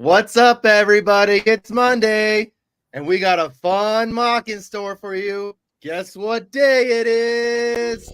What's up, everybody? It's Monday, and we got a fun mock in store for you. Guess what day it is?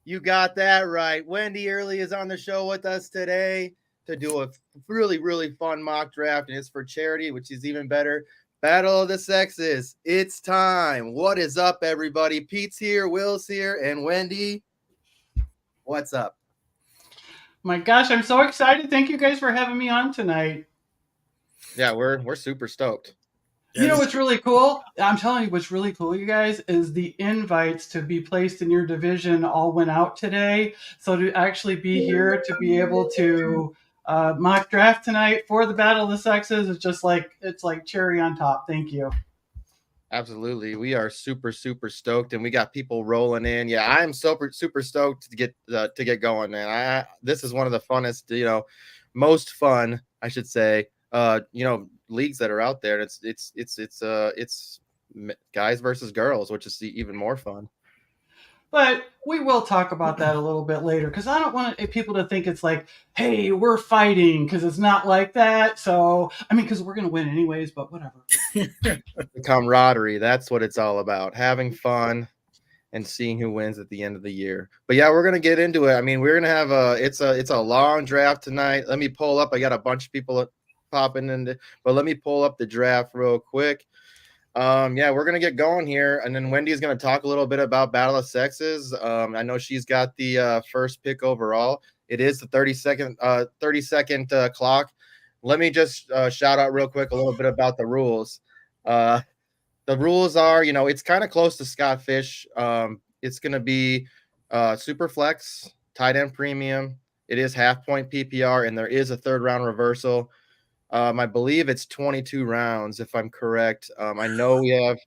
You got that right. Wendi Earley is on the show with us today to do a really fun mock draft, and it's for charity, which is even better. Battle of the Sexes. It's time. What is up, everybody? Pete's here, Will's here, and Wendi. What's up? My gosh, I'm so excited. Thank you guys for having me on tonight. Yeah, we're super stoked. You know what's really cool? I'm telling you what's really cool, you guys, is the invites to be placed in your division all went out today. So to actually be here, to be able to mock draft tonight for the Battle of the Sexes, it's like cherry on top. Thank you. Absolutely. We are super stoked, and we got people rolling in. Yeah, I'm super stoked to get going, man. This is one of the funnest, most fun, I should say, leagues that are out there. It's guys versus girls, which is even more fun. But we will talk about that a little bit later, because I don't want people to think it's like, hey, we're fighting, because it's not like that. So, because we're going to win anyways, but whatever. The camaraderie, that's what it's all about. Having fun and seeing who wins at the end of the year. But yeah, we're going to get into it. We're going to have it's a long draft tonight. Let me pull up. I got a bunch of people popping in, but let me pull up the draft real quick. We're gonna get going here, and then Wendi is gonna talk a little bit about Battle of Sexes. I know she's got the first pick overall. It is the 30-second clock. Let me just shout out real quick a little bit about the rules. The rules are, it's kind of close to Scott Fish. It's gonna be super flex, tight end premium. It is half point PPR, and there is a third round reversal. I believe it's 22 rounds, if I'm correct. I know we have,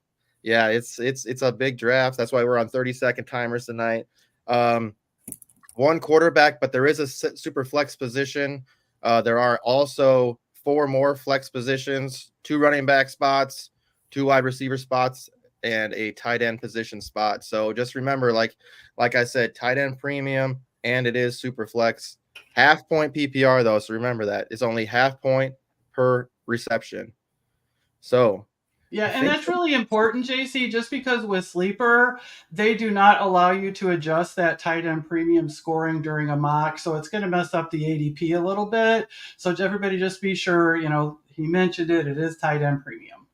it's a big draft. That's why we're on 30-second timers tonight. One quarterback, but there is a super flex position. There are also 4 more flex positions, 2 running back spots, 2 wide receiver spots, and a tight end position spot. So just remember, like I said, tight end premium, and it is super flex. Half point PPR, though, so remember that. It's only half point per reception. So yeah, and that's really important, JC, just because with Sleeper, they do not allow you to adjust that tight end premium scoring during a mock, so it's going to mess up the ADP a little bit. So everybody just be sure, he mentioned it is tight end premium.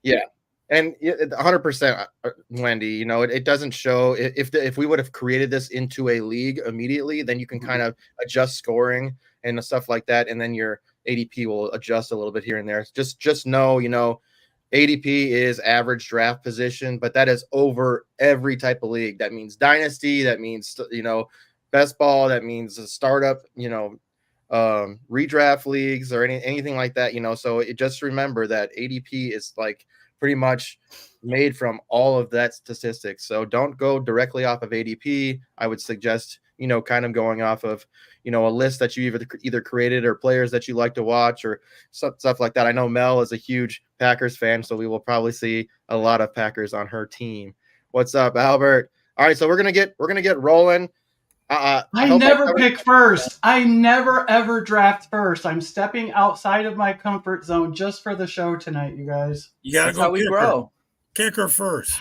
Yeah. And 100%, Wendi, it doesn't show if we would have created this into a league immediately, then you can kind of adjust scoring and stuff like that. And then your ADP will adjust a little bit here and there. Just know, ADP is average draft position, but that is over every type of league. That means dynasty. That means, best ball. That means a startup, redraft leagues or anything like that, so just remember that ADP is like pretty much made from all of that statistics. So don't go directly off of ADP. I would suggest, kind of going off of, a list that you either created or players that you like to watch or stuff like that. I know Mel is a huge Packers fan, so we will probably see a lot of Packers on her team. What's up, Albert? All right, so we're gonna get rolling. I never pick first. I never ever draft first. I'm stepping outside of my comfort zone just for the show tonight, you guys. You gotta go. How we grow. Kicker first.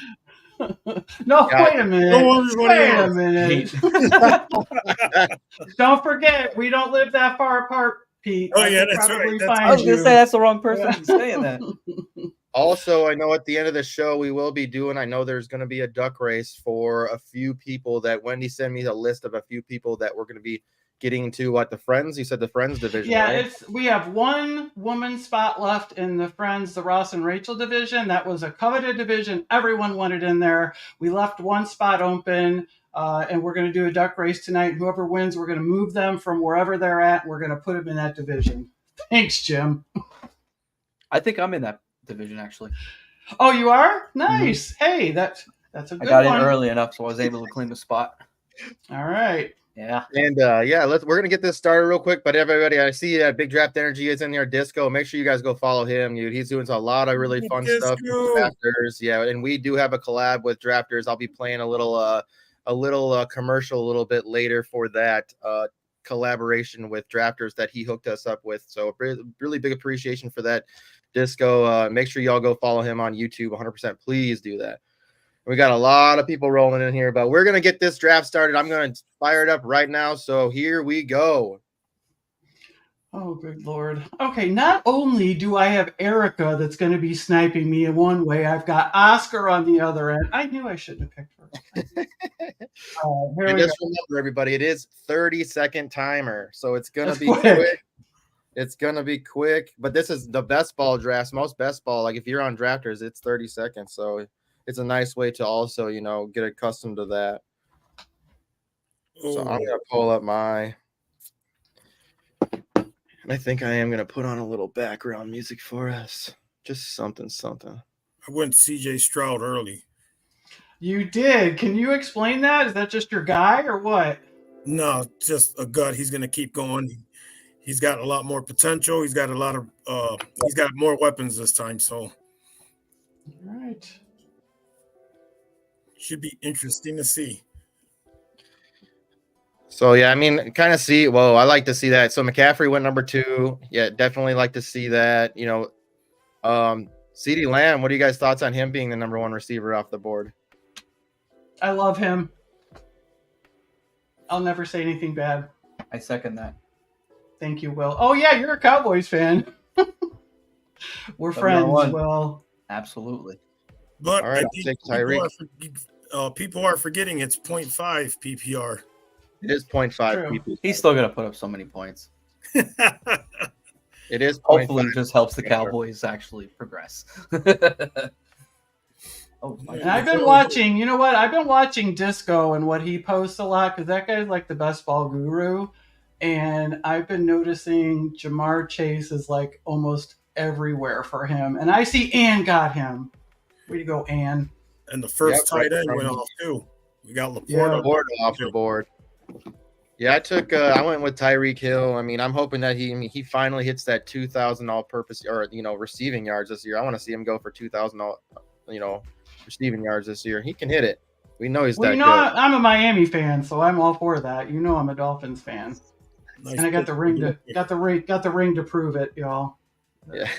No, wait a minute. Wait a minute. Don't forget, we don't live that far apart, Pete. Oh, yeah, that's right. I was going to say that's the wrong person to be saying that. Also, I know at the end of the show, we will be doing, I know there's going to be a duck race for a few people that Wendi sent me a list of a few people that we're going to be getting into what the Friends, you said the Friends division. Yeah, right? we have one woman spot left in the Friends, the Ross and Rachel division. That was a coveted division. Everyone wanted in there. We left one spot open, and we're going to do a duck race tonight. Whoever wins, we're going to move them from wherever they're at. We're going to put them in that division. Thanks, Jim. I think I'm in that division, actually. Oh, you are? Nice. Mm-hmm. Hey, that's a good one. I got in early enough, so I was able to claim the spot. All right. Yeah. And we're gonna get this started real quick. But everybody, I see Big Draft Energy is in there. Disco. Make sure you guys go follow him. Dude, he's doing a lot of really fun stuff with drafters. Yeah, and we do have a collab with drafters. I'll be playing a little commercial a little bit later for that collaboration with drafters that he hooked us up with. So really big appreciation for that, Disco. Make sure y'all go follow him on YouTube. 100%. Please do that. We got a lot of people rolling in here, but we're going to get this draft started. I'm going to fire it up right now. So here we go. Oh, good Lord. Okay, not only do I have Erica that's going to be sniping me in one way, I've got Oscar on the other end. I knew I shouldn't have picked her. Just remember, everybody, it is 30-second timer. So it's going to be quick. It's going to be quick. But this is the best ball drafts. Most best ball, like if you're on drafters, it's 30 seconds. So it's a nice way to also, get accustomed to that. So I'm going to pull up I think I am going to put on a little background music for us. Just something. I went CJ Stroud early. You did. Can you explain that? Is that just your guy or what? No, just a gut. He's going to keep going. He's got a lot more potential. He's got he's got more weapons this time. So. All right. Should be interesting to see. So, yeah, I mean, kind of see. Whoa, I like to see that. So McCaffrey went number 2. Yeah, definitely like to see that. CeeDee Lamb, what are you guys' thoughts on him being the number 1 receiver off the board? I love him. I'll never say anything bad. I second that. Thank you, Will. Oh, yeah, you're a Cowboys fan. We're friends, Will. Absolutely. But all right, people are forgetting it's 0.5 PPR. It is 0.5 PPR. He's still going to put up so many points. It is. Hopefully, it just helps the Cowboys actually progress. And I've been watching. You know what? I've been watching Disco and what he posts a lot because that guy's like the best ball guru. And I've been noticing Jamar Chase is like almost everywhere for him. And I see Ann got him. Way to go, Ann. And the first tight end went off too. We got Laporta off the board. Yeah, I went with Tyreek Hill. I mean, I'm hoping that he finally hits that 2,000 all-purpose or receiving yards this year. I want to see him go for 2,000 receiving yards this year. He can hit it. We know he's that good. I'm a Miami fan, so I'm all for that. I'm a Dolphins fan. Nice. And I got the ring to prove it, y'all. Yeah.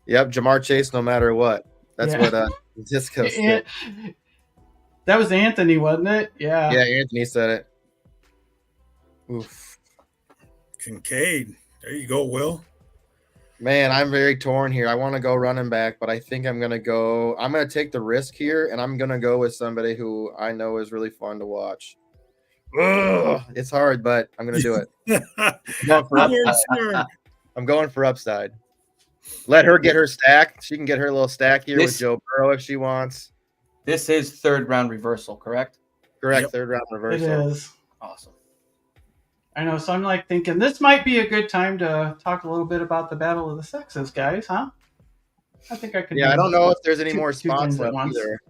Yep, Jamar Chase no matter what. That's what Disco said. That was Anthony, wasn't it? Yeah. Yeah, Anthony said it. Oof. Kincaid. There you go, Will. Man, I'm very torn here. I want to go running back, but I think I'm going to take the risk here, and I'm going to go with somebody who I know is really fun to watch. Ugh, it's hard, but I'm going to do it. I'm going for upside. Let her get her stack. She can get her little stack here with Joe Burrow if she wants. This is 3rd round reversal, correct? Correct, yep. 3rd round reversal. It is. Awesome. I know, so I'm like thinking this might be a good time to talk a little bit about the battle of the sexes, guys, huh? I think I could. Yeah, I don't know if there's any more spots left either.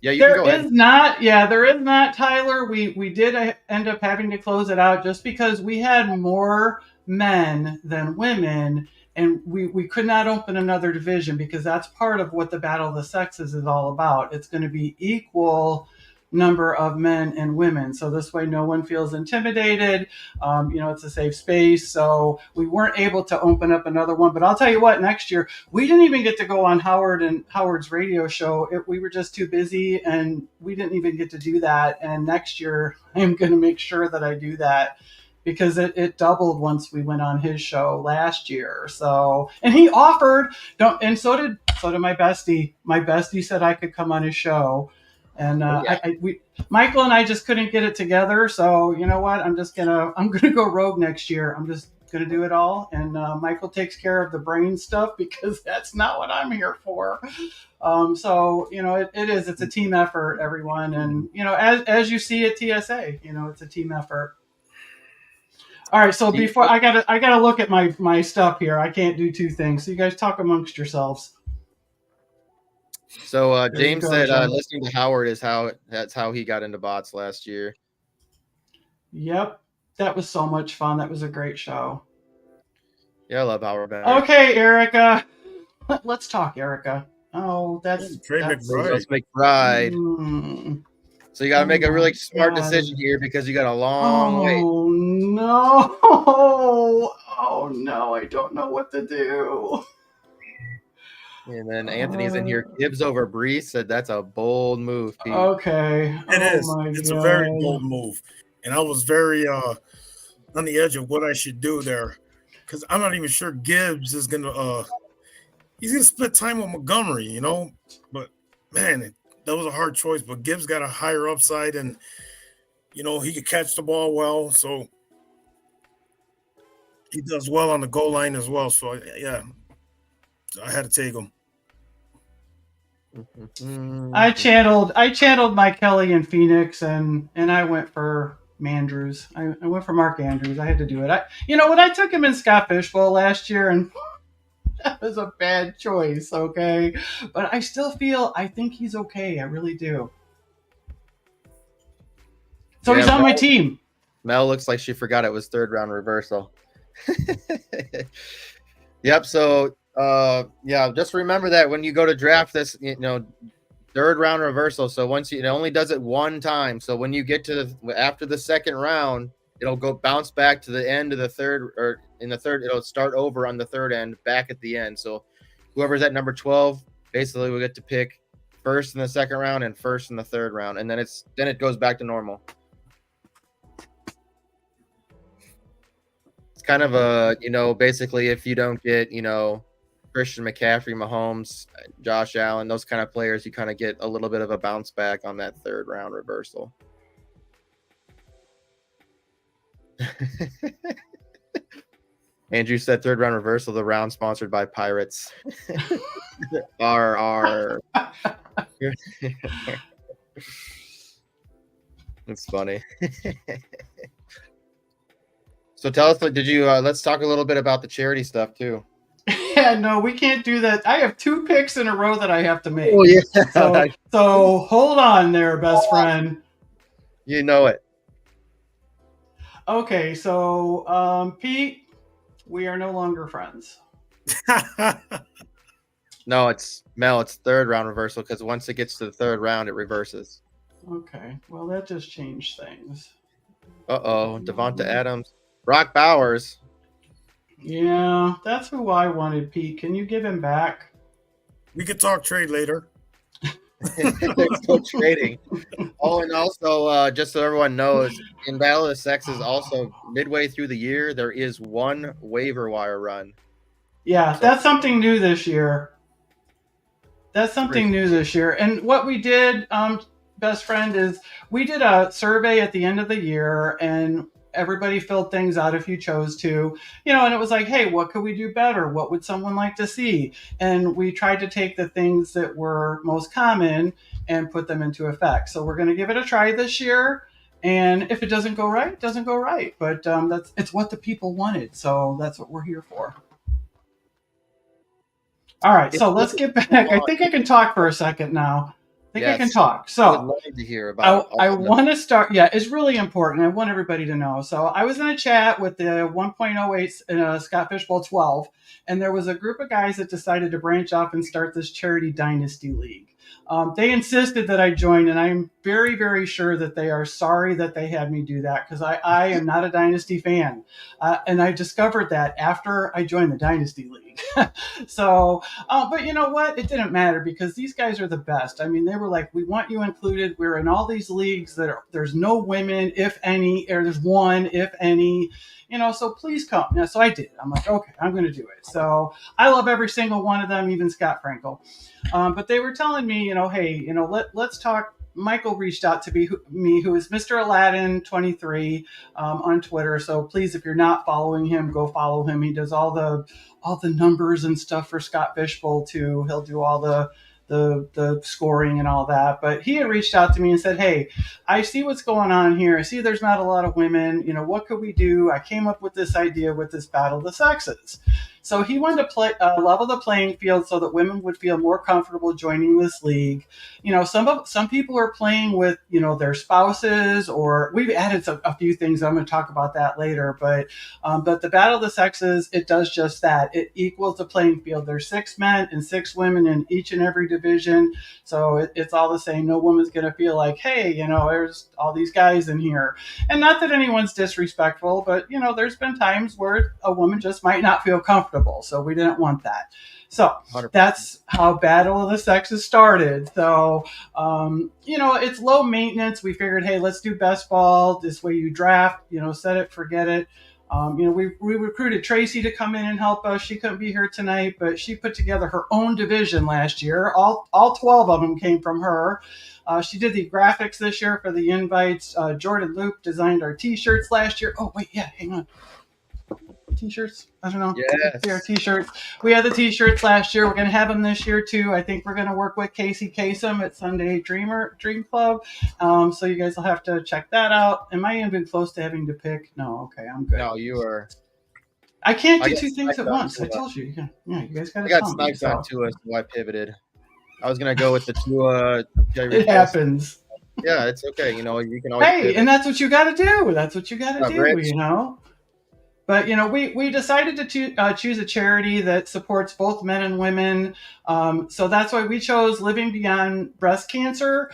Yeah, you can go ahead. There is not. Yeah, there is not, Tyler. We did end up having to close it out just because we had more men than women, and we could not open another division because that's part of what the battle of the sexes is all about. It's going to be equal number of men and women, so this way no one feels intimidated. It's a safe space, so we weren't able to open up another one, but I'll tell you what, next year we didn't even get to go on Howard's radio show. We were just too busy and we didn't even get to do that, and next year I'm going to make sure that I do that because it doubled once we went on his show last year. So, and he offered, so did my bestie. My bestie said I could come on his show. And Michael and I just couldn't get it together. So you know what? I'm gonna go rogue next year. I'm just gonna do it all. And Michael takes care of the brain stuff because that's not what I'm here for. It's a team effort, everyone. And as you see at TSA, it's a team effort. All right. So before I gotta look at my stuff here. I can't do 2 things. So you guys talk amongst yourselves. So James said listening to Howard that's how he got into bots last year. Yep. That was so much fun. That was a great show. Yeah, I love how we're back. Okay, Erica. Let's talk, Erica. Oh, that's Trey McBride. Let's make pride. Mm. So you got to make a really my smart God. decision here because you got a long wait. Oh no! Oh no! I don't know what to do. And then Anthony's in here. Gibbs over Brees said that's a bold move, Pete. Okay. It is. My It's God. a very bold move, and I was very on the edge of what I should do there, because I'm not even sure Gibbs is gonna. He's gonna split time with Montgomery, you know. But man, that was a hard choice. But Gibbs got a higher upside, and you know he could catch the ball well, so he does well on the goal line as well. So yeah, I had to take him. I channeled Mike Kelly in Phoenix, and I went for Mandrews. I went for Mark Andrews. I had to do it. When I took him in Scott Fishbowl last year, and that was a bad choice. Okay, but I still I think he's okay. I really do. So he's on my team. Mel looks like she forgot it was third round reversal. Yep. So just remember that when you go to draft this, third round reversal. So once it only does it one time. So when you get to after the second round, it'll go bounce back to the end of the third, or in the third, it'll start over on the third end, back at the end. So whoever's at number 12, basically will get to pick first in the second round and first in the third round, and then it goes back to normal. It's kind of a, basically if you don't get, Christian McCaffrey, Mahomes, Josh Allen, those kind of players, you kind of get a little bit of a bounce back on that third round reversal. Andrew said third round reversal, the round sponsored by Pirates. RR. It's funny. So tell us, did you let's talk a little bit about the charity stuff too. Yeah, no, we can't do that. I have 2 picks in a row that I have to make. Oh, yeah. So hold on there, best friend. You know it. Okay, so Pete, we are no longer friends. No, it's Mel. It's third round reversal because once it gets to the third round, it reverses. Okay, well that just changed things. Devonta Adams, Brock Bowers. Yeah, that's who I wanted, Pete. Can you give him back? We could talk trade later. They're still trading. Oh, and also, just so everyone knows, in Battle of the Sexes, also midway through the year, there is one waiver wire run. Yeah, that's something new this year. And what we did, best friend, is we did a survey at the end of the year, and everybody filled things out if you chose to, and it was like, hey, what could we do better? What would someone like to see? And we tried to take the things that were most common and put them into effect. So we're going to give it a try this year. And if it doesn't go right, it doesn't go right. But it's what the people wanted. So that's what we're here for. All right. So let's get back. I think I can talk for a second now. I can talk. So I would love to hear about I want to start. Yeah, it's really important. I want everybody to know. So I was in a chat with the 1.08 Scott Fishbowl 12, and there was a group of guys that decided to branch off and start this charity dynasty league. They insisted that I join, and I'm very, very sure that they are sorry that they had me do that, because I am not a dynasty fan. And I discovered that after I joined the dynasty league. So, but you know what? It didn't matter, because these guys are the best. I mean, they were like, we want you included. We're in all these leagues there's no women, if any, or there's one, if any. So please come. Yeah, so I did. I'm like, okay, I'm going to do it. So I love every single one of them, even Scott Frankel. But they were telling me, hey, let's talk. Michael reached out to me, who is Mr. Aladdin 23 on Twitter. So please, if you're not following him, go follow him. He does all the numbers and stuff for Scott Fishbowl too. He'll do all the scoring and all that. But he had reached out to me and said, hey, I see what's going on here. I see there's not a lot of women. What could we do? I came up with this idea with this Battle of the Sexes. So he wanted to level the playing field so that women would feel more comfortable joining this league. Some people are playing with their spouses, or we've added a few things. I'm going to talk about that later. But the Battle of the Sexes, it does just that. It equals the playing field. There's 6 men and 6 women in each and every division, so it's all the same. No woman's going to feel like, hey, there's all these guys in here. And not that anyone's disrespectful, but there's been times where a woman just might not feel comfortable, so we didn't want that. So 100%. that's how Battle of the Sexes started. So, it's low maintenance. We figured, hey, let's do best ball. This way you draft, set it, forget it. We recruited Tracy to come in and help us. She couldn't be here tonight, but she put together her own division last year. All 12 of them came from her. She did the graphics this year for the invites. Jordan Luke designed our T-shirts last year. Oh, wait, yeah, hang on. T-shirts? I don't know. Yes. Our T-shirts. We had the T-shirts last year. We're going to have them this year, too. I think we're going to work with Casey Kasem at Sunday Dream Club. So you guys will have to check that out. Am I even close to having to pick? No, okay, I'm good. No, you are. I can't do 2 things at once. I told you. Yeah, you guys got to. I got sniped on Tua, so I pivoted. I was gonna go with the Tua. It happens. Yeah, it's okay. You can always. Hey, pivot. and that's what you got to do. That's what you got to do. Rich. But we decided to choose a charity that supports both men and women. So that's why we chose Living Beyond Breast Cancer.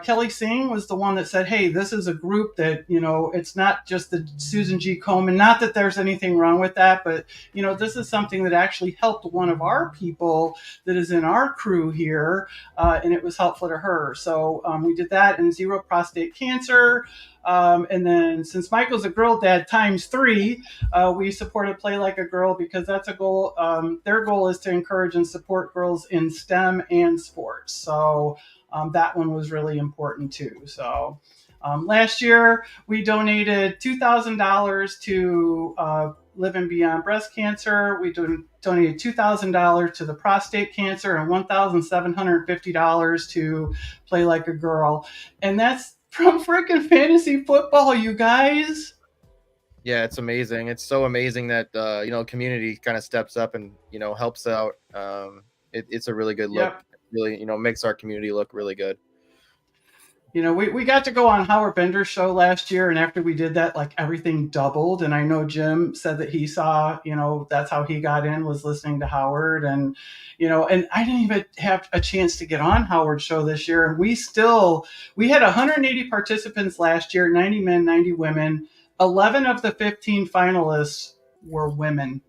Kelly Singh was the one that said, hey, this is a group that, it's not just the Susan G. Komen. Not that there's anything wrong with that, but, this is something that actually helped one of our people that is in our crew here, and it was helpful to her. So we did that, and Zero Prostate Cancer. And then since Michael's a girl dad ×3, we supported Play Like a Girl because that's a goal. Their goal is to encourage and support girls in STEM and sports. So that one was really important too. So last year we donated $2,000 to Living Beyond Breast Cancer. We donated $2,000 to the prostate cancer and $1,750 to Play Like a Girl. And that's from freaking fantasy football, you guys. Yeah, it's amazing. It's so amazing that community kind of steps up and helps out. It's a really good look. Yep. Really, makes our community look really good. We got to go on Howard Bender's show last year, and after we did that, like everything doubled. And I know Jim said that he saw, that's how he got in, was listening to Howard. And, and I didn't even have a chance to get on Howard's show this year. And we had 180 participants last year, 90 men, 90 women. 11 of the 15 finalists were women.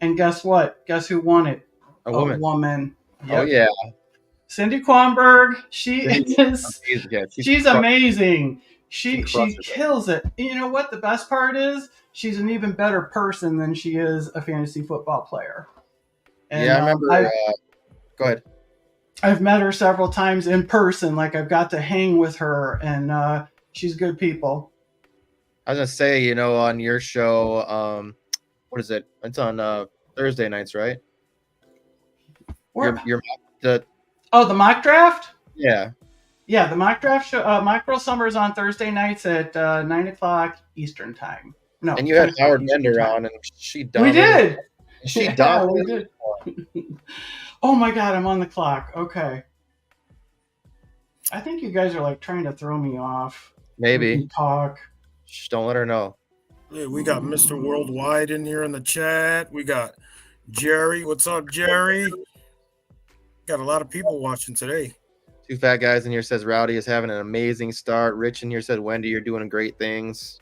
And guess what? Guess who won it? A woman. Yep. Oh, yeah. Cindy Kronberg, she's amazing. She kills it. And you know what? The best part is she's an even better person than she is a fantasy football player. And, I remember. Go ahead. I've met her several times in person. Like I've got to hang with her, and she's good people. I was gonna say, on your show, what is it? It's on Thursday nights, right? The mock draft? Yeah. Yeah, the mock draft show. Mock Girl Summer is on Thursday nights at 9:00 Eastern time. No. And you had Howard Bender on, and she dominated. We did. She dominated. We did. Oh my God, I'm on the clock. Okay. I think you guys are like trying to throw me off. Maybe. Talk. Shh, don't let her know. Yeah, we got Mr. Worldwide in here in the chat. We got Jerry. What's up, Jerry? Got a lot of people watching today. Two fat guys in here says Rowdy is having an amazing start. Rich in here said Wendi, you're doing great things.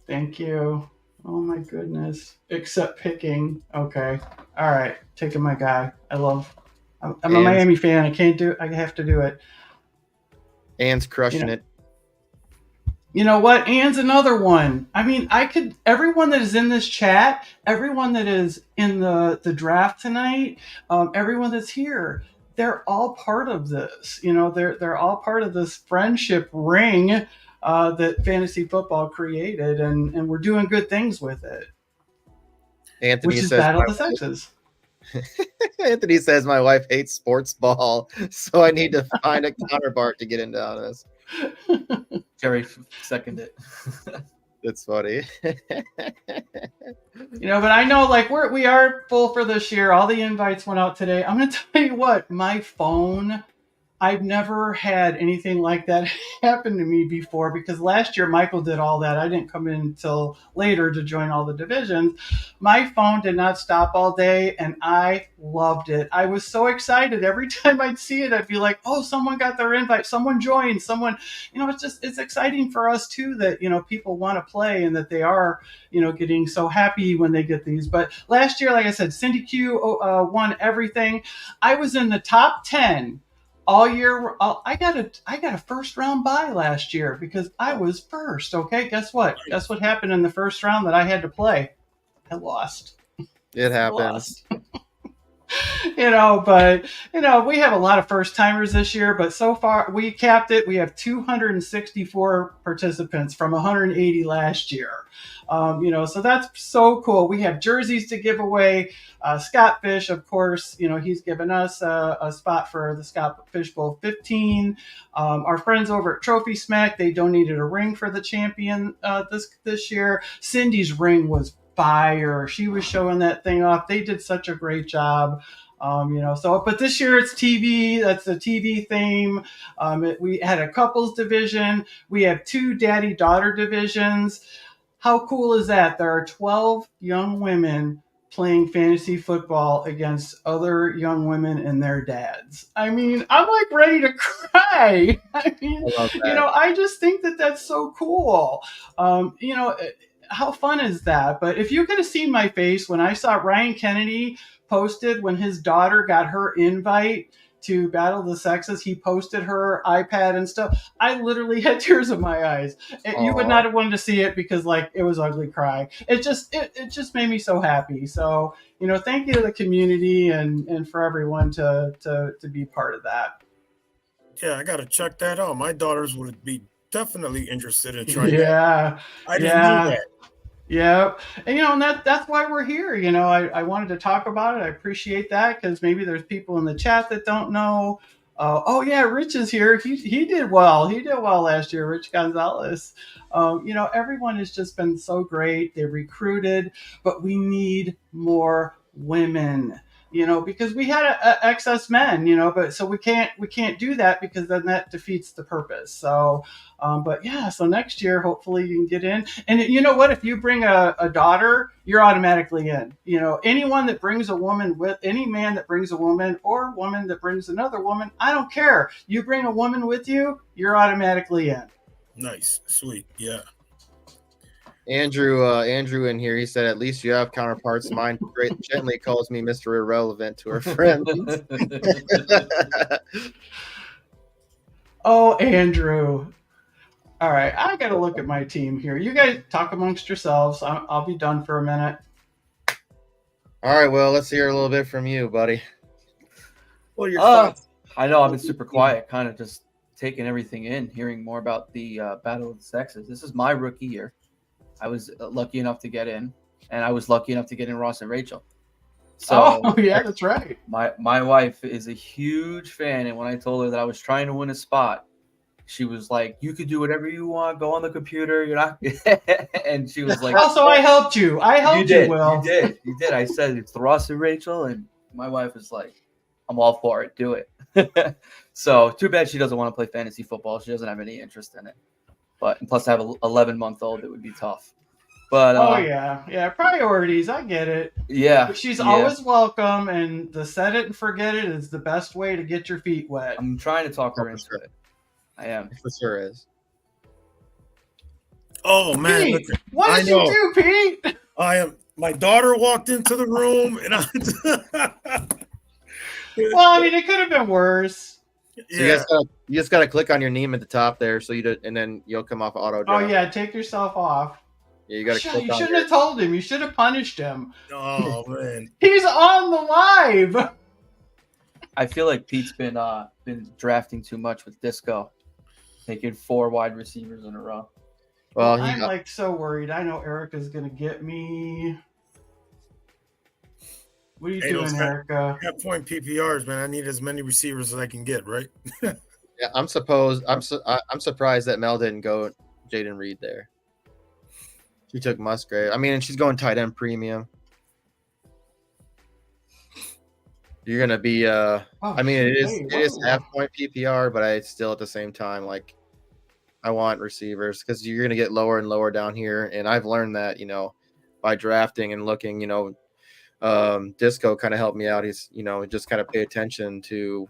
Thank you. Oh my goodness. Except picking. Okay. All right. Taking my guy. I'm a Miami fan. I have to do it. Ann's crushing it. You know what? Ann's another one. I mean, everyone that is in this chat, everyone that is in the draft tonight, everyone that's here, they're all part of this. They're all part of this friendship ring that fantasy football created, and we're doing good things with it. Anthony which is says Battle of the Sexes. Anthony says my wife hates sports ball, so I need to find a counterpart to get into this. Jerry seconded it. That's funny. But I know like we are full for this year. All the invites went out today. I'm gonna tell you what, my phone, I've never had anything like that happen to me before, because last year Michael did all that. I didn't come in until later to join all the divisions. My phone did not stop all day, and I loved it. I was so excited. Every time I'd see it, I'd be like, oh, someone got their invite, someone joined, someone, it's exciting for us too that, people want to play and that they are, getting so happy when they get these. But last year, like I said, Cindy Q won everything. I was in the top 10 all year. I got a first round bye last year because I was first. Okay, guess what? Guess what happened in the first round that I had to play? I lost. It happens. But we have a lot of first timers this year, but so far we capped it. We have 264 participants from 180 last year. So that's so cool. We have jerseys to give away. Scott Fish, of course, he's given us a spot for the Scott Fish Bowl 15. Our friends over at Trophy Smack, they donated a ring for the champion this year. Cindy's ring was fire. She was showing that thing off. They did such a great job. But this year it's TV. That's the TV theme. We had a couples division. We have 2 daddy-daughter divisions. How cool is that? There are 12 young women playing fantasy football against other young women and their dads. I mean, I'm like ready to cry. I just think that that's so cool. How fun is that? But if you could have seen my face when I saw Ryan Kennedy posted when his daughter got her invite to Battle of the Sexes, he posted her iPad and stuff. I literally had tears in my eyes. You would not have wanted to see it because it was ugly crying. It just made me so happy. So, thank you to the community and for everyone to be part of that. Yeah, I got to check that out. My daughters would be definitely interested in trying that. I didn't know that. Yeah. And, that's why we're here. I wanted to talk about it. I appreciate that because maybe there's people in the chat that don't know. Oh, yeah, Rich is here. He did well. He did well last year, Rich Gonzalez. Everyone has just been so great. They recruited, but we need more women. Because we had excess men, but so we can't do that because then that defeats the purpose. So, so next year, hopefully you can get in. And you know what? If you bring a daughter, you're automatically in. Anyone that brings a woman with, any man that brings a woman or woman that brings another woman, I don't care. You bring a woman with you, you're automatically in. Nice. Sweet. Yeah. Andrew in here, he said, at least you have counterparts. Mine gently calls me Mr. Irrelevant to her friends. Oh, Andrew. All right, I got to look at my team here. You guys talk amongst yourselves. I'll be done for a minute. All right, well, let's hear a little bit from you, buddy. What are your thoughts? I know I've been super quiet, kind of just taking everything in, hearing more about the Battle of the Sexes. This is my rookie year. I was lucky enough to get in, and I was lucky enough to get in Ross and Rachel. So, yeah, that's right. My wife is a huge fan, and when I told her that I was trying to win a spot, she was like, "You could do whatever you want. Go on the computer. You're not." And she was like, "Also, I helped you. I helped you, Will. You did. I said it's the Ross and Rachel, and my wife is like, "I'm all for it. Do it." So too bad she doesn't want to play fantasy football. She doesn't have any interest in it. But plus, to have an 11-month-old, it would be tough. But yeah, priorities. I get it. Yeah, but she's always welcome, and the set it and forget it is the best way to get your feet wet. I'm trying to talk her into it. I am. For sure is. Oh man, Pete, what did you do, Pete? I am. My daughter walked into the room, and well, I mean, it could have been worse. So you just gotta click on your name at the top there, and then you'll come off auto draft. Oh yeah, take yourself off. Yeah, you gotta. You shouldn't have told him. You should have punished him. Oh man, he's on the live. I feel like Pete's been drafting too much with Disco, taking 4 wide receivers in a row. Well, I'm so worried. I know Erica's gonna get me. What are you doing, Erica? At point PPRs, man. I need as many receivers as I can get, right? Yeah, I'm surprised that Mel didn't go Jaden Reed there. She took Musgrave. I mean, and she's going tight end premium. You're gonna be I mean, it is half point PPR, but I still at the same time like I want receivers because you're gonna get lower and lower down here, and I've learned that by drafting and looking. Disco kind of helped me out. He's just kind of pay attention to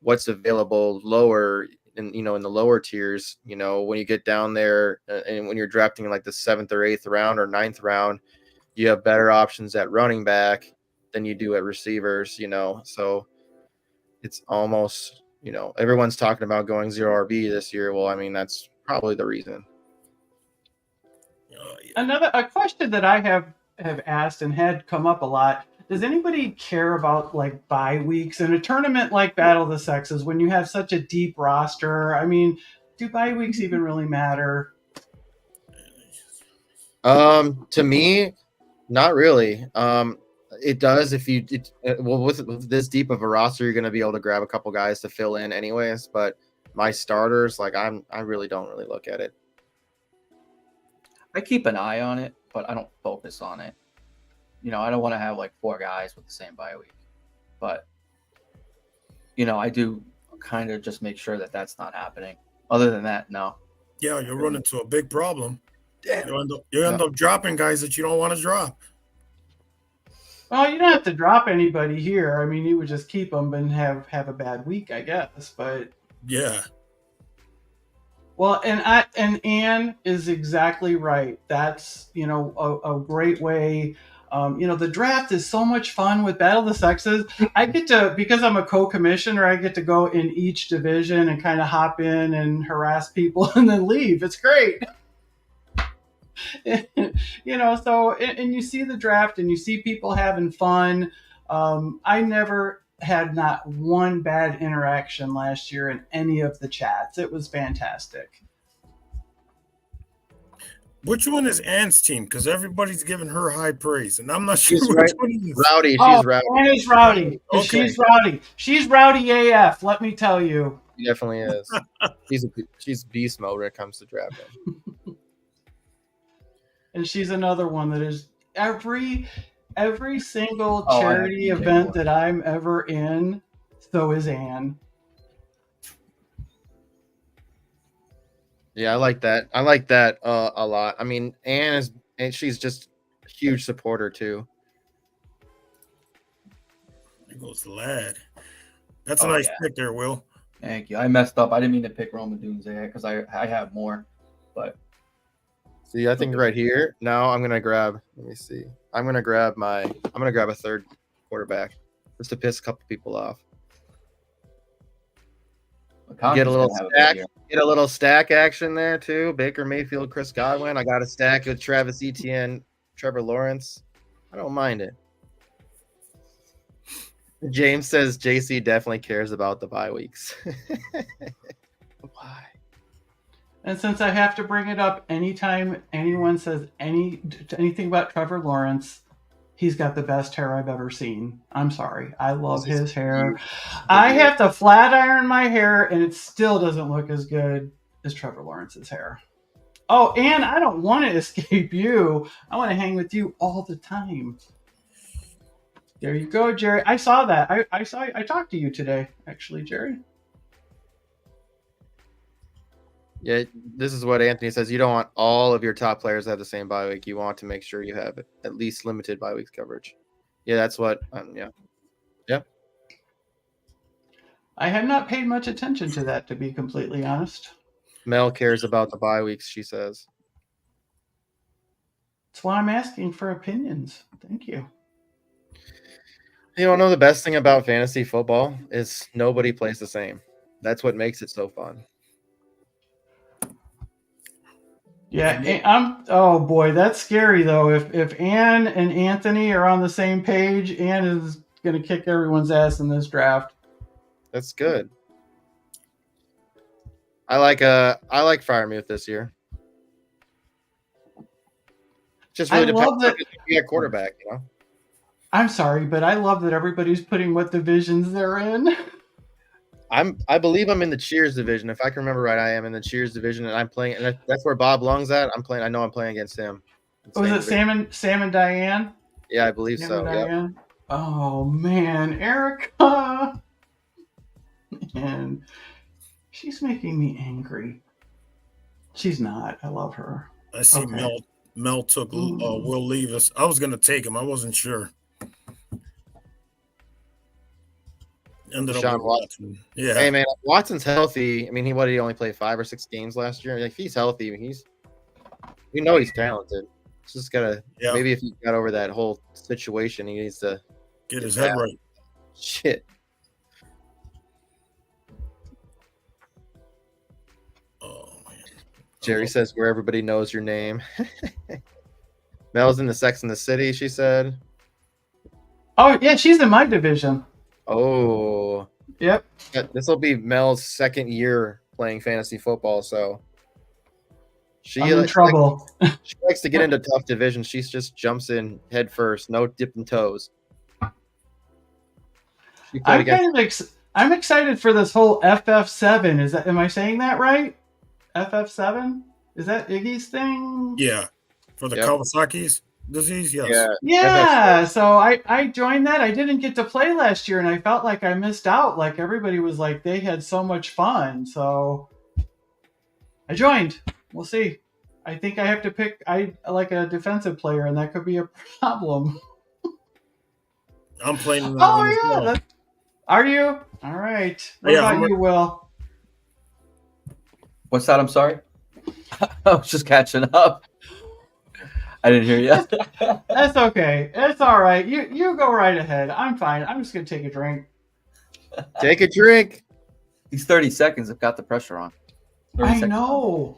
what's available lower in in the lower tiers. When you get down there and when you're drafting in like the 7th or 8th round or 9th round, you have better options at running back than you do at receivers, so it's almost, everyone's talking about going 0 RB this year. Well, I mean, that's probably the reason. A question that I have asked and had come up a lot. Does anybody care about like bye weeks in a tournament like Battle of the Sexes when you have such a deep roster? I mean, do bye weeks even really matter? To me, not really. It does if you with this deep of a roster, you're going to be able to grab a couple guys to fill in anyways. But my starters, like I really don't really look at it. I keep an eye on it, but I don't focus on it. I don't want to have like 4 guys with the same bye week, but I do kind of just make sure that that's not happening. Other than that, no. Yeah, you'll run into a big problem. You end up dropping guys that you don't want to drop. Well, you don't have to drop anybody here. I mean, you would just keep them and have a bad week, I guess. But yeah. Well, and Anne is exactly right. That's a great way. The draft is so much fun with Battle of the Sexes. I get to, because I'm a co-commissioner, I get to go in each division and kind of hop in and harass people and then leave. It's great. So and you see the draft and you see people having fun. I never had not one bad interaction last year in any of the chats. It was fantastic. Which one is Anne's team? Because everybody's giving her high praise, and I'm not sure She's which one is. Rowdy. She's rowdy. Anne is rowdy. Okay. She's rowdy. She's rowdy AF. Let me tell you. She definitely is. She's beast mode when it comes to drafting. And she's another one that is every single charity event that I'm ever in, so is Anne. Yeah, I like that. I like that a lot. I mean, Anne she's just a huge supporter too. There goes Lad. That's a nice pick there, Will. Thank you. I messed up. I didn't mean to pick Roman Doomsday because I have more, but. See, I think right here. Now I'm gonna grab. Let me see. I'm gonna grab a third quarterback just to piss a couple people off. Get a little stack action there too. Baker Mayfield, Chris Godwin. I got a stack with Travis Etienne, Trevor Lawrence. I don't mind it. James says JC definitely cares about the bye weeks. Why? And since I have to bring it up anytime anyone says anything about Trevor Lawrence, he's got the best hair I've ever seen. I'm sorry. I love his hair. I have to flat iron my hair, and it still doesn't look as good as Trevor Lawrence's hair. Oh, and I don't want to escape you. I want to hang with you all the time. There you go, Jerry. I saw that. I talked to you today, actually, Jerry. Yeah, this is what Anthony says. You don't want all of your top players to have the same bye week. You want to make sure you have at least limited bye weeks coverage. Yeah, that's what. Yeah. I have not paid much attention to that, to be completely honest. Mel cares about the bye weeks, she says. That's why I'm asking for opinions. Thank you. You don't know the best thing about fantasy football is nobody plays the same. That's what makes it so fun. Yeah, oh boy, that's scary though. If Anne and Anthony are on the same page, Anne is going to kick everyone's ass in this draft. That's good. I like Firemuth this year. Just really depends on you get quarterback, I'm sorry, but I love that everybody's putting what divisions they're in. I believe I'm in the cheers division. If I can remember right, I am in the cheers division, and I'm playing. And that's where Bob Lung's at. I'm playing. I know I'm playing against him. Was it Division. Sam and Diane? Yeah, I believe Sam so. and Yeah. Diane. Oh man, Erica. And she's making me angry. She's not. I love her. I see Okay. Mel took Will Levis. I was gonna take him. I wasn't sure. Ended up Deshaun with Watson. Yeah. Hey man, Watson's healthy. I mean, he only played 5 or 6 games last year. Like, if he's healthy, we know he's talented. It's just gotta maybe if he got over that whole situation, he needs to get his head right. Shit. Oh man. Jerry says where everybody knows your name. Mel's in the Sex and the City, she said. Oh yeah, she's in my division. Oh. Yep. This will be Mel's second year playing fantasy football, so I'm in trouble. She likes to get into tough divisions. She just jumps in head first, no dipping toes. I'm excited for this whole FF7. Am I saying that right? FF7? Is that Iggy's thing? Yeah. For the Kawasaki's disease, yes. Yeah. So I joined that. I didn't get to play last year, and I felt like I missed out. Like everybody was like they had so much fun. So I joined. We'll see. I think I have to pick I like a defensive player, and that could be a problem. I'm playing. Oh yeah. Are you? All right. What about you, Will? What's that? I'm sorry. I was just catching up. I didn't hear you. That's okay. It's all right. You go right ahead. I'm fine. I'm just gonna take a drink. Take a drink. These 30 seconds have got the pressure on. I know.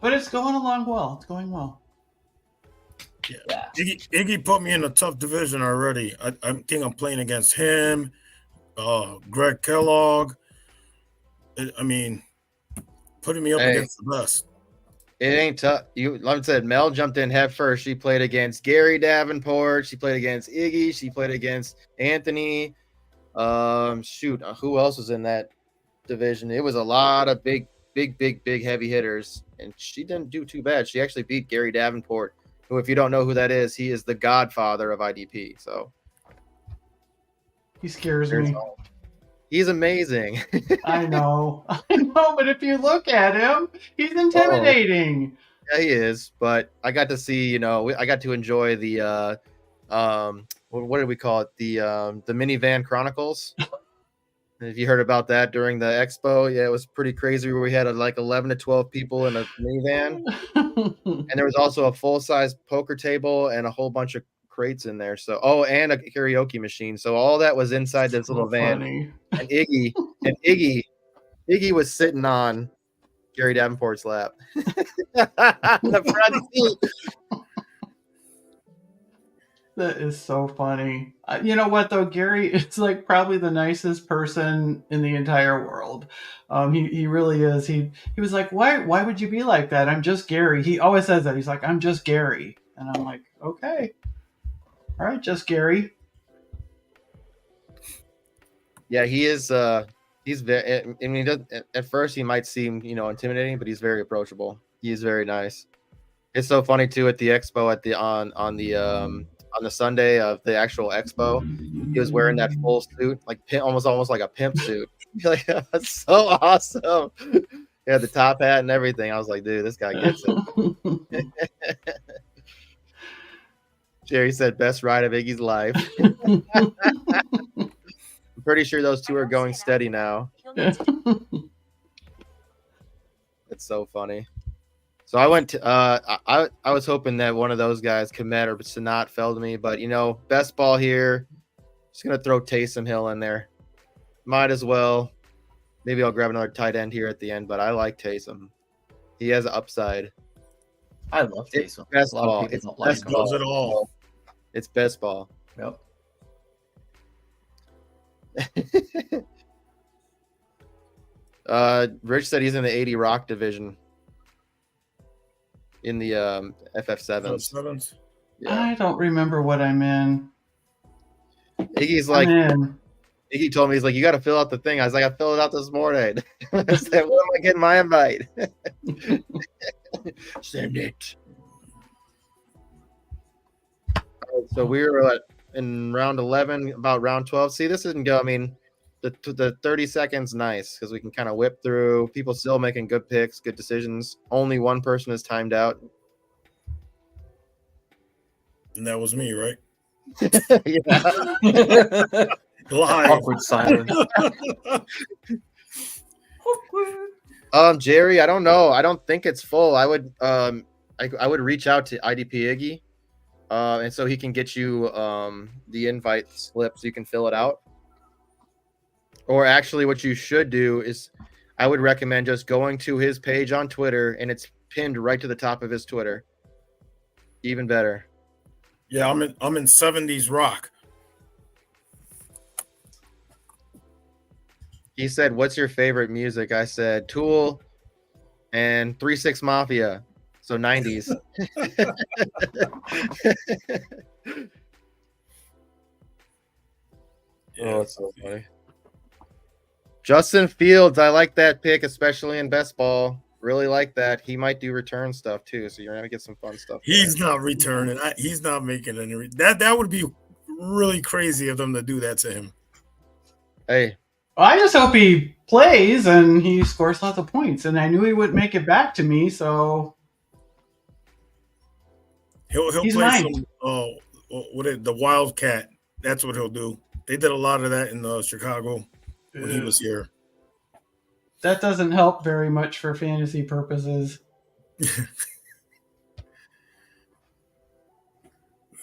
But it's going along well. It's going well. Yeah. Iggy put me in a tough division already. I think I'm playing against him, Greg Kellogg. I mean, putting me up against the best. It ain't tough. Like I said, Mel jumped in head first. She played against Gary Davenport. She played against Iggy. She played against Anthony. Who else was in that division? It was a lot of big heavy hitters, and she didn't do too bad. She actually beat Gary Davenport, who, if you don't know who that is, he is the godfather of IDP. So he scares me. He's amazing. I know, but if you look at him, he's intimidating. Yeah, he is. But I got to see, I got to enjoy the what did we call it? The Minivan Chronicles. Have you heard about that during the expo? Yeah, it was pretty crazy where we had like 11 to 12 people in a minivan. And there was also a full-size poker table and a whole bunch of crates in there. So, and a karaoke machine. So all that was inside this little van. Funny. And Iggy was sitting on Gary Davenport's lap. The front seat. That is so funny. You know what though, Gary? It's like probably the nicest person in the entire world. He really is. He was like, why would you be like that? I'm just Gary. He always says that. He's like, I'm just Gary, and I'm like, okay, all right, just Gary. Yeah, he is. He's very. I mean, at first he might seem intimidating, but he's very approachable. He's very nice. It's so funny too at the expo on the Sunday of the actual expo, he was wearing that full suit, like almost like a pimp suit. Like, that's so awesome. He had the top hat and everything. I was like, dude, this guy gets it. Jerry said, best ride of Iggy's life. I'm pretty sure those two are going steady now. It's so funny. So I went to, I was hoping that one of those guys, Komet or Sanat, fell to me, but best ball here. Just gonna throw Taysom Hill in there. Might as well. Maybe I'll grab another tight end here at the end, but I like Taysom. He has an upside. I love Taysom. Best ball. It's best ball. Does it all. It's best ball. Yep. Rich said he's in the 80 Rock division. In the FF7s. Yeah. I don't remember what I'm in. Iggy's like He told me, he's like, you got to fill out the thing. I was like, I filled it out this morning. I said, when am I getting my invite? Send it. So we were in round 11, about round 12. See, this isn't go. I mean, the 30 seconds nice because we can kind of whip through. People still making good picks, good decisions. Only one person is timed out. And that was me, right? Yeah. Live. Awkward silence. Jerry, I don't know. I don't think it's full. I would I would reach out to IDP Iggy, and so he can get you the invite slip so you can fill it out. Or actually, what you should do is, I would recommend just going to his page on Twitter, and it's pinned right to the top of his Twitter. Even better. Yeah, I'm in 70s rock. He said, "What's your favorite music?" I said, "Tool and 3 6 Mafia." So 90s. Oh, it's so funny. Justin Fields, I like that pick, especially in best ball. Really like that. He might do return stuff too, so you're gonna get some fun stuff. He's not returning. He's not making any. That would be really crazy of them to do that to him. Hey, Well, I just hope he plays and he scores lots of points. And I knew he wouldn't make it back to me, so He'll He's play mine. some. The Wildcat. That's what he'll do. They did a lot of that in Chicago when he was here. that doesn't help very much for fantasy purposes.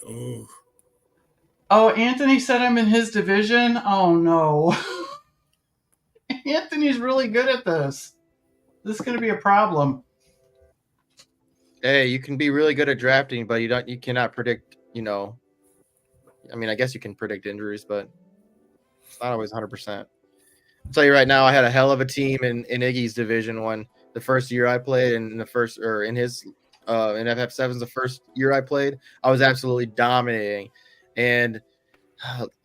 Ooh. Oh, Anthony said I'm in his division. Oh no. Anthony's really good at this. This is going to be a problem. you can be really good at drafting, but you cannot predict, I mean, I guess you can predict injuries, but it's not always 100%. I'll tell you right now, I had a hell of a team in Iggy's division one the first year I played, and in his in FF7's the first year I played, I was absolutely dominating. And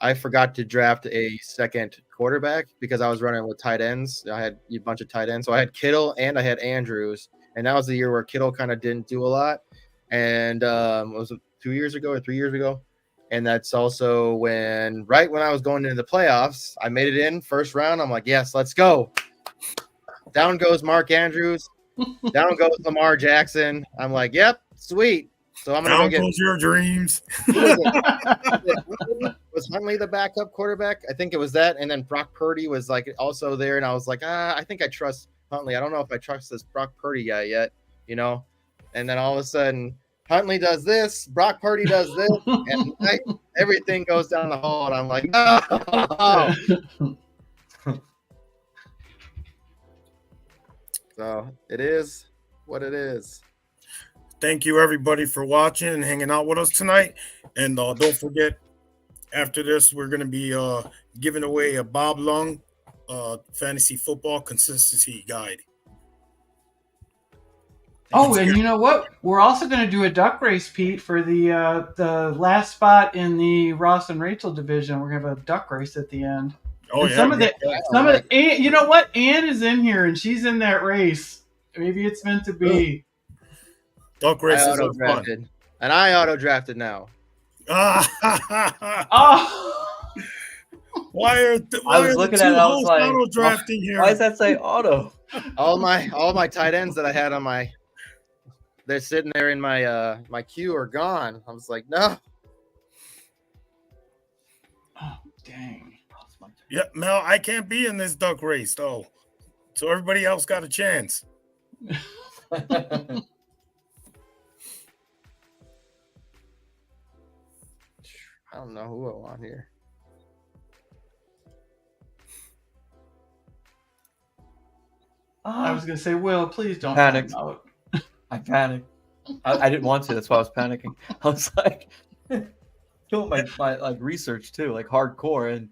I forgot to draft a second quarterback because I was running with tight ends. I had a bunch of tight ends. So I had Kittle and I had Andrews. And that was the year where Kittle kind of didn't do a lot. And was it 2 years ago or 3 years ago? And that's also right when I was going into the playoffs, I made it in first round. I'm like, yes, let's go. Down goes Mark Andrews. Down goes Lamar Jackson. I'm like, yep, sweet. So I'm going to go get your dreams. Was Huntley the backup quarterback? I think it was that. And then Brock Purdy was also there. And I was like, I think I trust Huntley. I don't know if I trust this Brock Purdy guy yet, And then all of a sudden, Huntley does this, Brock Purdy does this, and everything goes down the hole. And I'm like, no. So it is what it is. Thank you, everybody, for watching and hanging out with us tonight. And don't forget, after this, we're going to be giving away a Bob Lung Fantasy Football Consistency Guide. Oh, and you know what? We're also going to do a duck race, Pete, for the last spot in the Ross and Rachel division. We're going to have a duck race at the end. Oh, and yeah. Some of the, you know what? Ann is in here, and she's in that race. Maybe it's meant to be. Duck races are fun. And I auto-drafted now. Oh. Why I was looking at it, I was like, auto-drafting here? Why does that say auto? All my tight ends that I had on they're sitting there in my my queue are gone. I was like, no. Oh, dang. Yeah, Mel, I can't be in this duck race, though. So everybody else got a chance. I don't know who I want here. I was going to say, Will, please don't Panic. out. I panicked. I didn't want to. That's why I was panicking. I was like, doing my research too, like hardcore, and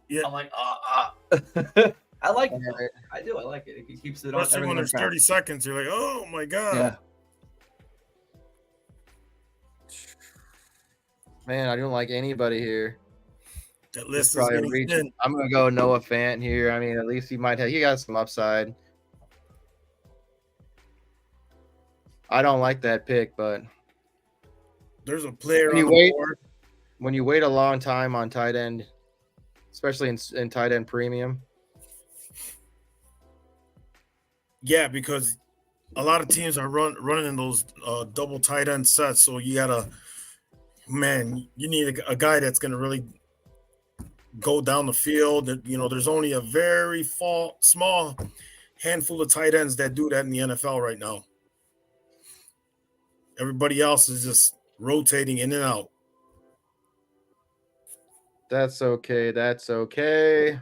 yeah, I'm like, I like it. I do. I like it. It keeps it on. Especially when there's 30 seconds, you're like, oh my god. Yeah. Man, I don't like anybody here. That He's list is probably getting reaching. thin. I'm gonna go Noah Fant here. I mean, at least he got some upside. I don't like that pick, but There's a player when on you the wait, board. when you wait a long time on tight end, especially in tight end premium, Yeah, because a lot of teams are running in those double tight end sets. So you gotta, man, you need a guy that's gonna really go down the field. There's only a very small handful of tight ends that do that in the NFL right now. Everybody else is just rotating in and out. that's okay. That's okay.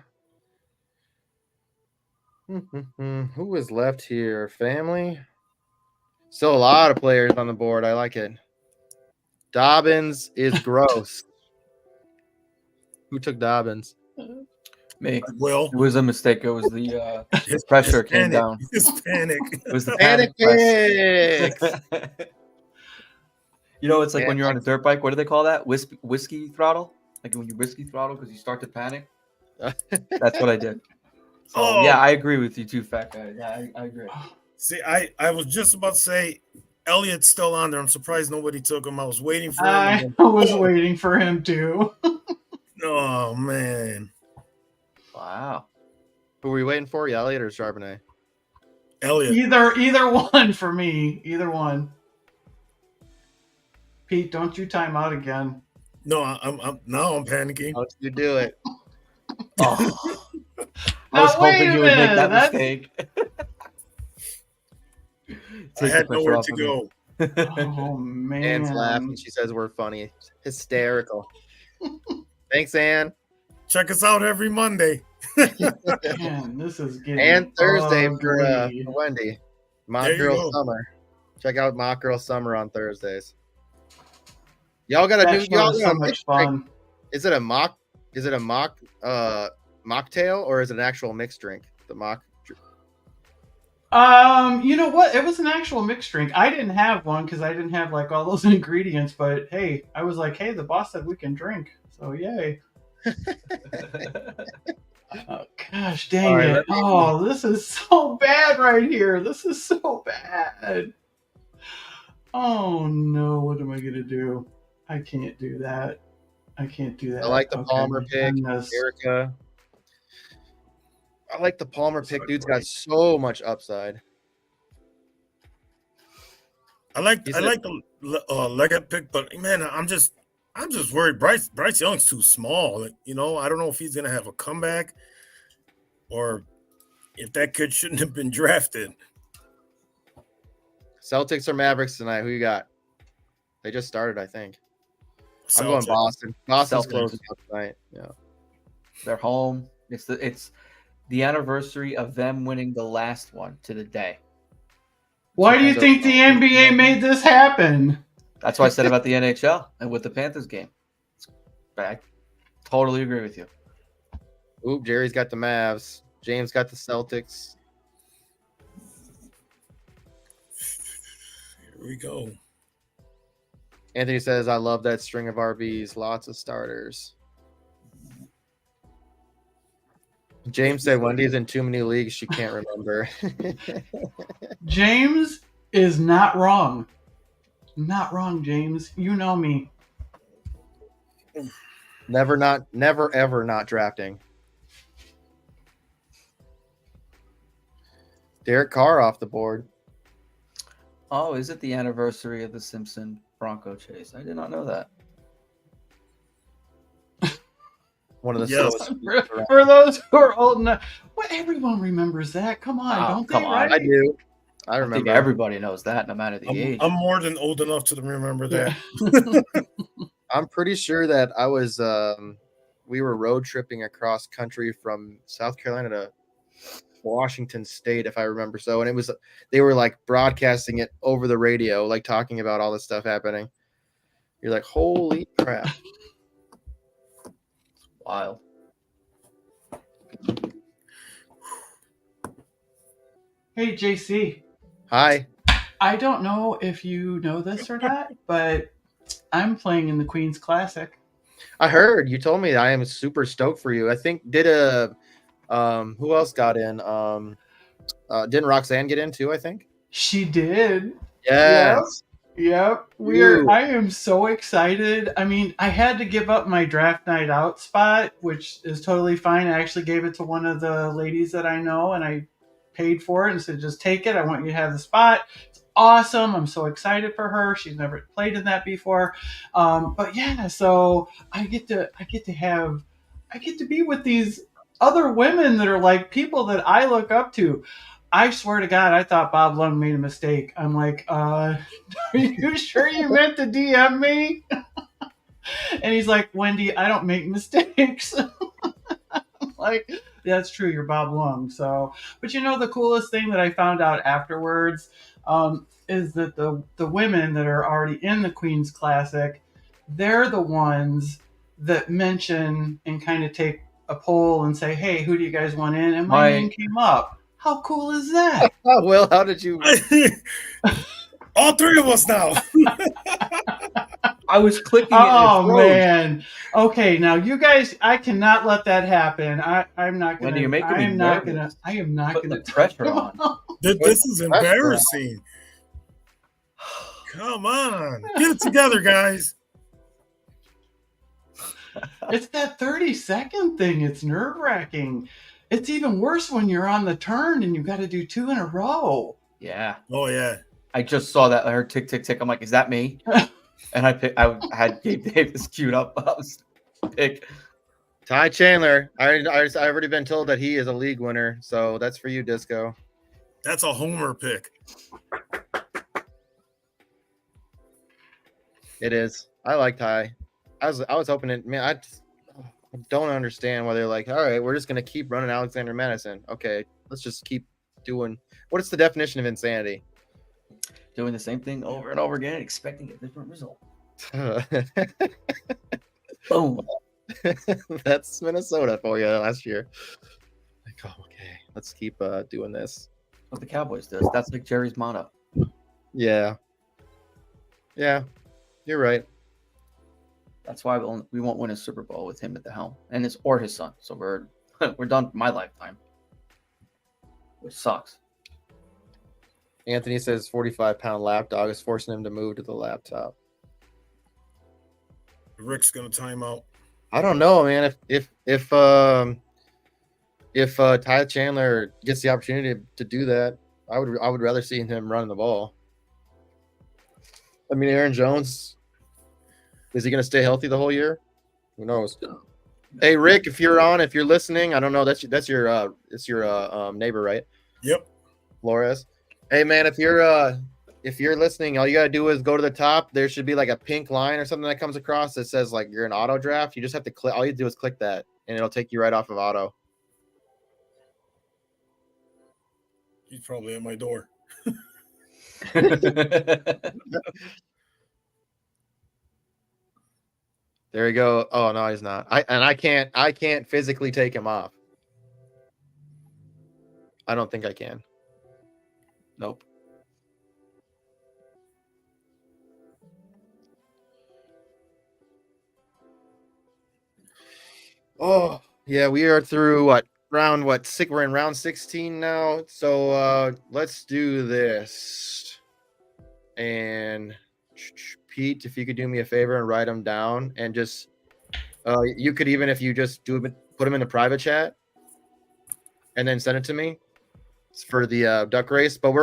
Who is left here? Family. Still a lot of players on the board. I like it. Dobbins is gross. Who took Dobbins? Me. Well, It was a mistake. It was the his pressure came panic, down. His panic. It was the Panic panic picks. press. It's like when you're on a dirt bike. What do they call that? Whiskey throttle? Like when you whiskey throttle because you start to panic? That's what I did. So, yeah, I agree with you too, fat guy. Yeah, I agree. See, I was just about to say Elliott's still on there. I'm surprised nobody took him. I was waiting for him. I was waiting for him too. Oh, man. Wow. Who were you waiting for? Elliott or Charbonnet? Elliott. Either one for me. Either one. Pete, don't you time out again. No, I'm panicking. How did you do it? Oh. I Now, was hoping wait a you would make that minute, mistake. I had nowhere to go. Oh man. Anne's laughing. She says we're funny. Hysterical. Thanks, Anne. Check us out every Monday. Man, this is getting And Thursday for ugly. Wendy. Mock There you Girl go. Summer. Check out Mock Girl Summer on Thursdays. Y'all got a That new. show Y'all is got so a much mixed drink. fun. Is it a mock? Is it a mocktail or is it an actual mixed drink? The mock. You know what? It was an actual mixed drink. I didn't have one because I didn't have like all those ingredients. But hey, I was like, hey, the boss said we can drink, so yay. Oh, gosh dang All right, it. Oh, this is so bad right here. This is so bad. Oh no, what am I gonna do? I can't do that. I can't do that. I like the Okay, Palmer pick, goodness. Erica. I like the Palmer pick. Dude's got so much upside. I like the Leggett pick, but man, I'm just worried. Bryce Young's too small. I don't know if he's gonna have a comeback or if that kid shouldn't have been drafted. Celtics or Mavericks tonight? Who you got? They just started, I think. I'm going Celtics. Boston. Boston's Celtics. closing out tonight. Yeah. They're home. It's the anniversary of them winning the last one to the day. Why do you think the NBA made this happen? That's what I said about the NHL and with the Panthers game. I totally agree with you. Oop, Jerry's got the Mavs. James got the Celtics. Here we go. Anthony says, I love that string of RBs. Lots of starters. James said Wendy's in too many leagues she can't remember. James is not wrong. Not wrong, James. You know me. Never ever not drafting. Derek Carr off the board. Oh, is it the anniversary of the Simpson Bronco chase? I did not know that. One of the Yes. slowest. For those who are old enough, well, everyone remembers that. Come on, Oh, don't come they? on. Right? I do. I I think remember. everybody knows that, no matter the age. I'm more than old enough to remember that. I'm pretty sure that I was we were road tripping across country from South Carolina to Washington State, if I remember so, and they were like broadcasting it over the radio, like talking about all this stuff happening. You're like, holy crap. Wild. Hey, JC. Hi. I don't know if you know this or not, but I'm playing in the Queen's Classic. I heard you told me. I am super stoked for you. I think who else got in? Didn't Roxanne get in too? I think. She did. Yep. Yes. Yep. You. I am so excited. I mean, I had to give up my draft night out spot, which is totally fine. I actually gave it to one of the ladies that I know, and I paid for it and said, just take it. I want you to have the spot. It's awesome. I'm so excited for her. She's never played in that before. But yeah, so I get to be with these other women that are like people that I look up to. I swear to God, I thought Bob Lund made a mistake. I'm like, are you sure you meant to DM me? And he's like, Wendy, I don't make mistakes. Like, that's true, you're Bob Lund. So, but the coolest thing that I found out afterwards is that the women that are already in the Queen's Classic, they're the ones that mention and kind of take a poll and say, hey, who do you guys want in? And my name came up. How cool is that? Oh, Will, how did you? All three of us now. I was clicking. Oh man. Okay, now you guys, I cannot let that happen. I'm not gonna. Wendy, you're making me nervous. I am not Put gonna. the pressure on. This is embarrassing. Come on, get it together, guys. It's that 30-second thing. It's nerve-wracking. It's even worse when you're on the turn and you got to do 2 in a row. Yeah. Oh yeah. I just saw that. I heard tick, tick, tick. I'm like, is that me? And I had Gabe Davis queued up. I was pick. Ty Chandler. I've already been told that he is a league winner, so that's for you, Disco. That's a homer pick. It is. I like Ty. I was hoping it. Man, I don't understand why they're like, all right, we're just gonna keep running Alexander Madison. Okay, let's just keep doing. What is the definition of insanity? Doing the same thing over and over again, expecting a different result. Boom. That's Minnesota for you last year. Like, oh, okay, let's keep doing this. What the Cowboys does. That's like Jerry's motto. Yeah. Yeah, you're right. That's why we won't win a Super Bowl with him at the helm, and his son. So we're done for my lifetime, which sucks. Anthony says 45-pound lapdog is forcing him to move to the laptop. Rick's gonna time out. I don't know, man. If Ty Chandler gets the opportunity to do that, I would rather see him running the ball. I mean, Aaron Jones, is he going to stay healthy the whole year? Who knows? Hey, Rick, if you're listening, I don't know. That's your neighbor, right? Yep. Flores. Hey, man, if you're listening, all you gotta do is go to the top. There should be like a pink line or something that comes across that says like you're an auto draft. You just have to click. All you do is click that, and it'll take you right off of auto. He's probably at my door. There you go. Oh no, he's not. I can't physically take him off. I don't think I can. Nope. Oh yeah, we are through round 6? We're in round 16 now. So let's do this. And Pete, if you could do me a favor and write them down, and just you could, even if you just put them in the private chat and then send it to me. It's for the duck race. But we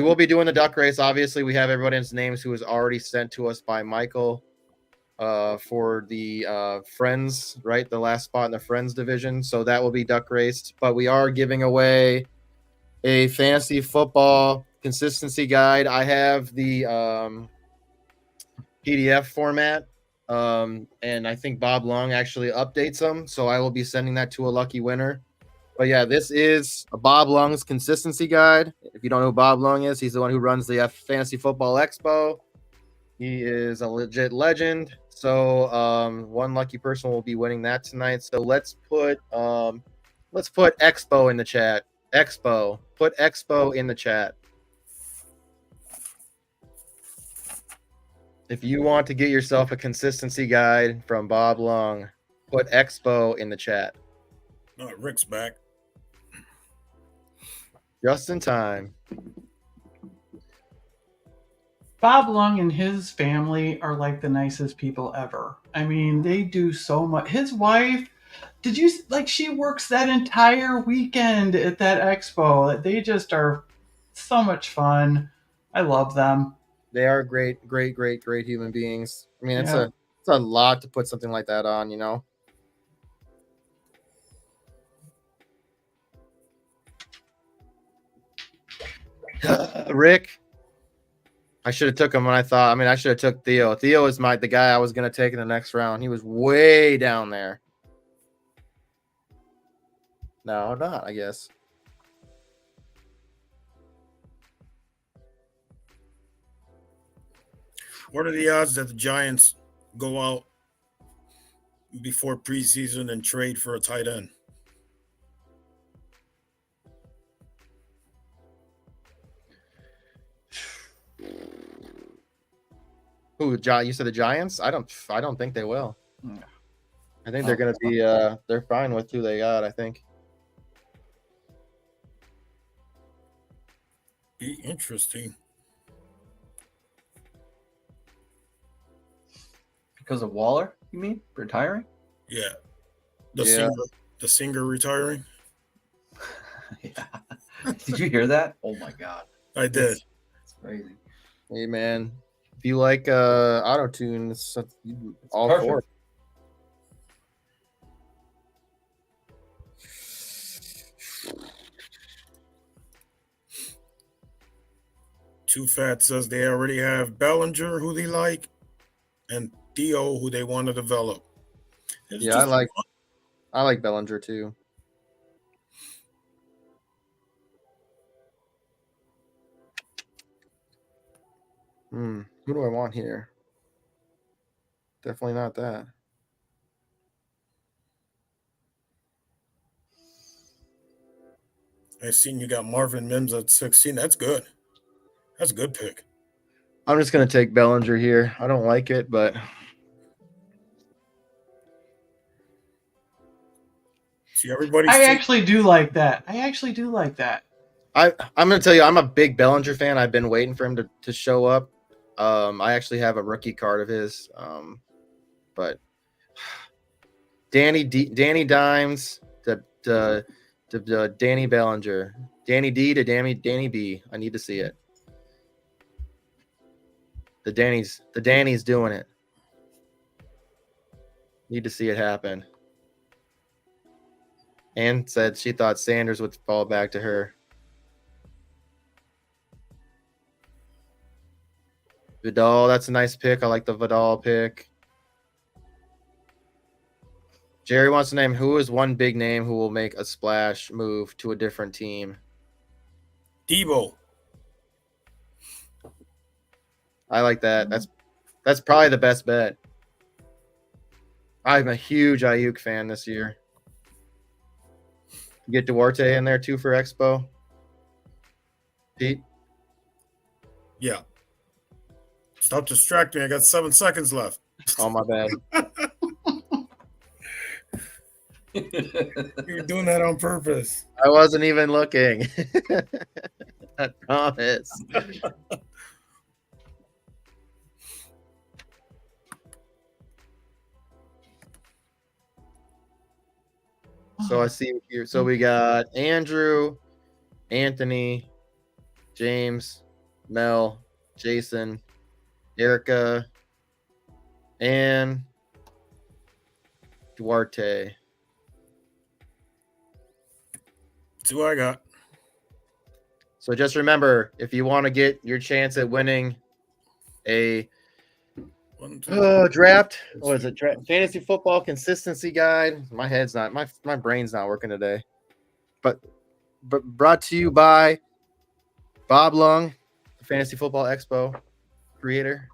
will be doing the duck race. Obviously, we have everybody's names who was already sent to us by Michael for the Friends, right? The last spot in the Friends division. So that will be duck raced. But we are giving away a fantasy football consistency guide. I have the PDF format, and I think Bob Long actually updates them, so I will be sending that to a lucky winner. But yeah, this is a Bob Long's consistency guide. If you don't know who Bob Long is, he's the one who runs the Fantasy Football Expo. He is a legit legend. So one lucky person will be winning that tonight. So let's put Expo in the chat. Expo. Put Expo in the chat. If you want to get yourself a consistency guide from Bob Long, put Expo in the chat. No, Rick's back. Just in time. Bob Lung and his family are like the nicest people ever. I mean, they do so much. His wife, did you like? She works that entire weekend at that expo. They just are so much fun. I love them. They are great human beings. I mean, it's Yeah. a lot to put something like that on, you know. Rick, I should have took him when I thought. I mean, I should have took Theo. Theo is the guy I was gonna take in the next round. He was way down there. No, not. I guess. What are the odds that the Giants go out before preseason and trade for a tight end? Who? You said the Giants? I don't think they will. No. I think they're gonna be. They're fine with who they got. I think. Be interesting. Because of Waller, you mean? Retiring? Yeah. Yeah. The singer retiring. Yeah. Did you hear that? Oh my god. I did. It's crazy. Hey man, if you like auto tune, it's all perfect. for it. Too Fat says they already have Bellinger, who they like, and Theo, who they want to develop. It's Yeah, just I like Bellinger too. Who do I want here? Definitely not that. I seen you got Marvin Mims at 16. That's good. That's a good pick. I'm just gonna take Bellinger here. I don't like it, but See, everybody's I actually do like that. I'm gonna tell you, I'm a big Bellinger fan. I've been waiting for him to show up. I actually have a rookie card of his. But Danny Dimes to Danny Bellinger, Danny D to Danny B. I need to see it. The Danny's doing it. Need to see it happen. Ann said she thought Sanders would fall back to her. Vidal, that's a nice pick. I like the Vidal pick. Jerry wants to name who is one big name who will make a splash move to a different team. Debo. I like that. That's probably the best bet. I'm a huge Ayuk fan this year. Get Duarte in there too for Expo. Pete? Yeah. Stop distracting me. I got 7 seconds left. Oh, my bad. You're doing that on purpose. I wasn't even looking. I promise. So I see here. So we got Andrew, Anthony, James, Mel, Jason, Erica, and Duarte. That's who I got. So just remember, if you want to get your chance at winning a draft, what is it? Fantasy football consistency guide. My head's not, my brain's not working today. But brought to you by Bob Lung, the Fantasy Football Expo creator.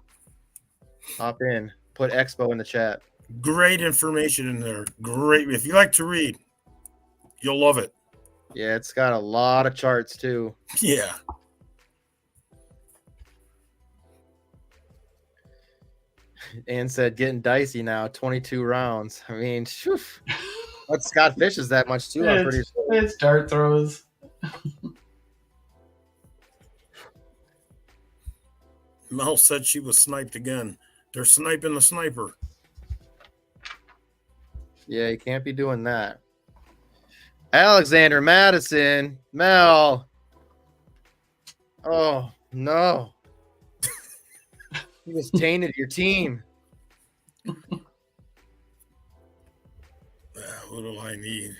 Hop in, put Expo in the chat. Great information in there. Great. If you like to read, you'll love it. Yeah, it's got a lot of charts too. Yeah. Ann said getting dicey now. 22 rounds. I mean, phew. But Scott Fish is that much too. I'm pretty sure. It's dart throws. Mel said she was sniped again. They're sniping the sniper. Yeah, you can't be doing that. Alexander Madison, Mel. Oh no. You just tainted your team. What do I need?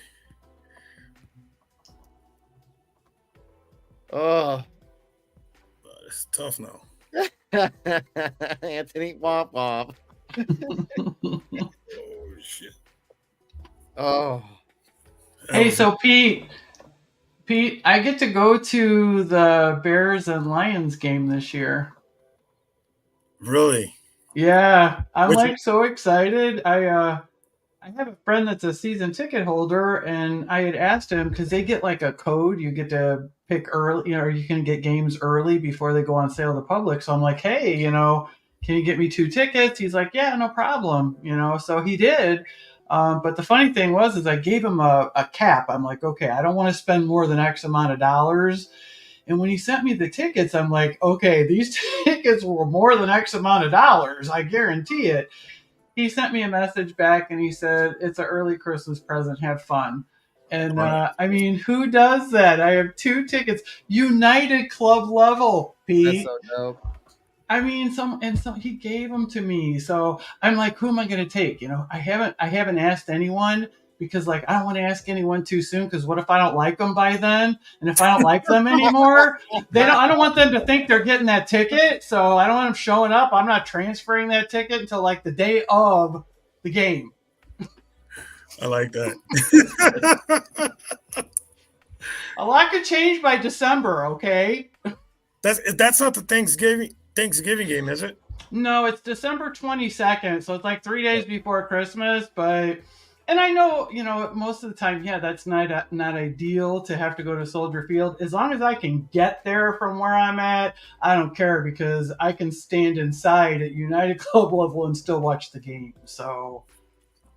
Oh. It's tough now. Anthony Womp Womp. Oh shit. Oh. Hey, so Pete, I get to go to the Bears and Lions game this year. Really? Yeah, I'm like so excited. I have a friend that's a season ticket holder, and I had asked him because they get like a code. You get to pick early, or you can get games early before they go on sale to the public. So I'm like, hey, can you get me 2 tickets? He's like, yeah, no problem. So he did. But the funny thing is I gave him a cap. I'm like, okay, I don't want to spend more than X amount of dollars. And when he sent me the tickets, I'm like, okay, these tickets were more than X amount of dollars. I guarantee it. He sent me a message back and he said, it's an early Christmas present. Have fun. And I mean, who does that? I have 2 tickets, United Club level, Pete. That's so dope. I mean, so he gave them to me. So I'm like, who am I going to take? I haven't asked anyone because like, I don't want to ask anyone too soon. Cause what if I don't like them by then? And if I don't like them anymore, I don't want them to think they're getting that ticket. So I don't want them showing up. I'm not transferring that ticket until like the day of the game. I like that. A lot could change by December. Okay. That's not the Thanksgiving game, is it? No, it's December 22nd, so it's like 3 days before Christmas. And I know, most of the time, yeah, that's not ideal to have to go to Soldier Field. As long as I can get there from where I'm at, I don't care because I can stand inside at United Club level and still watch the game. So,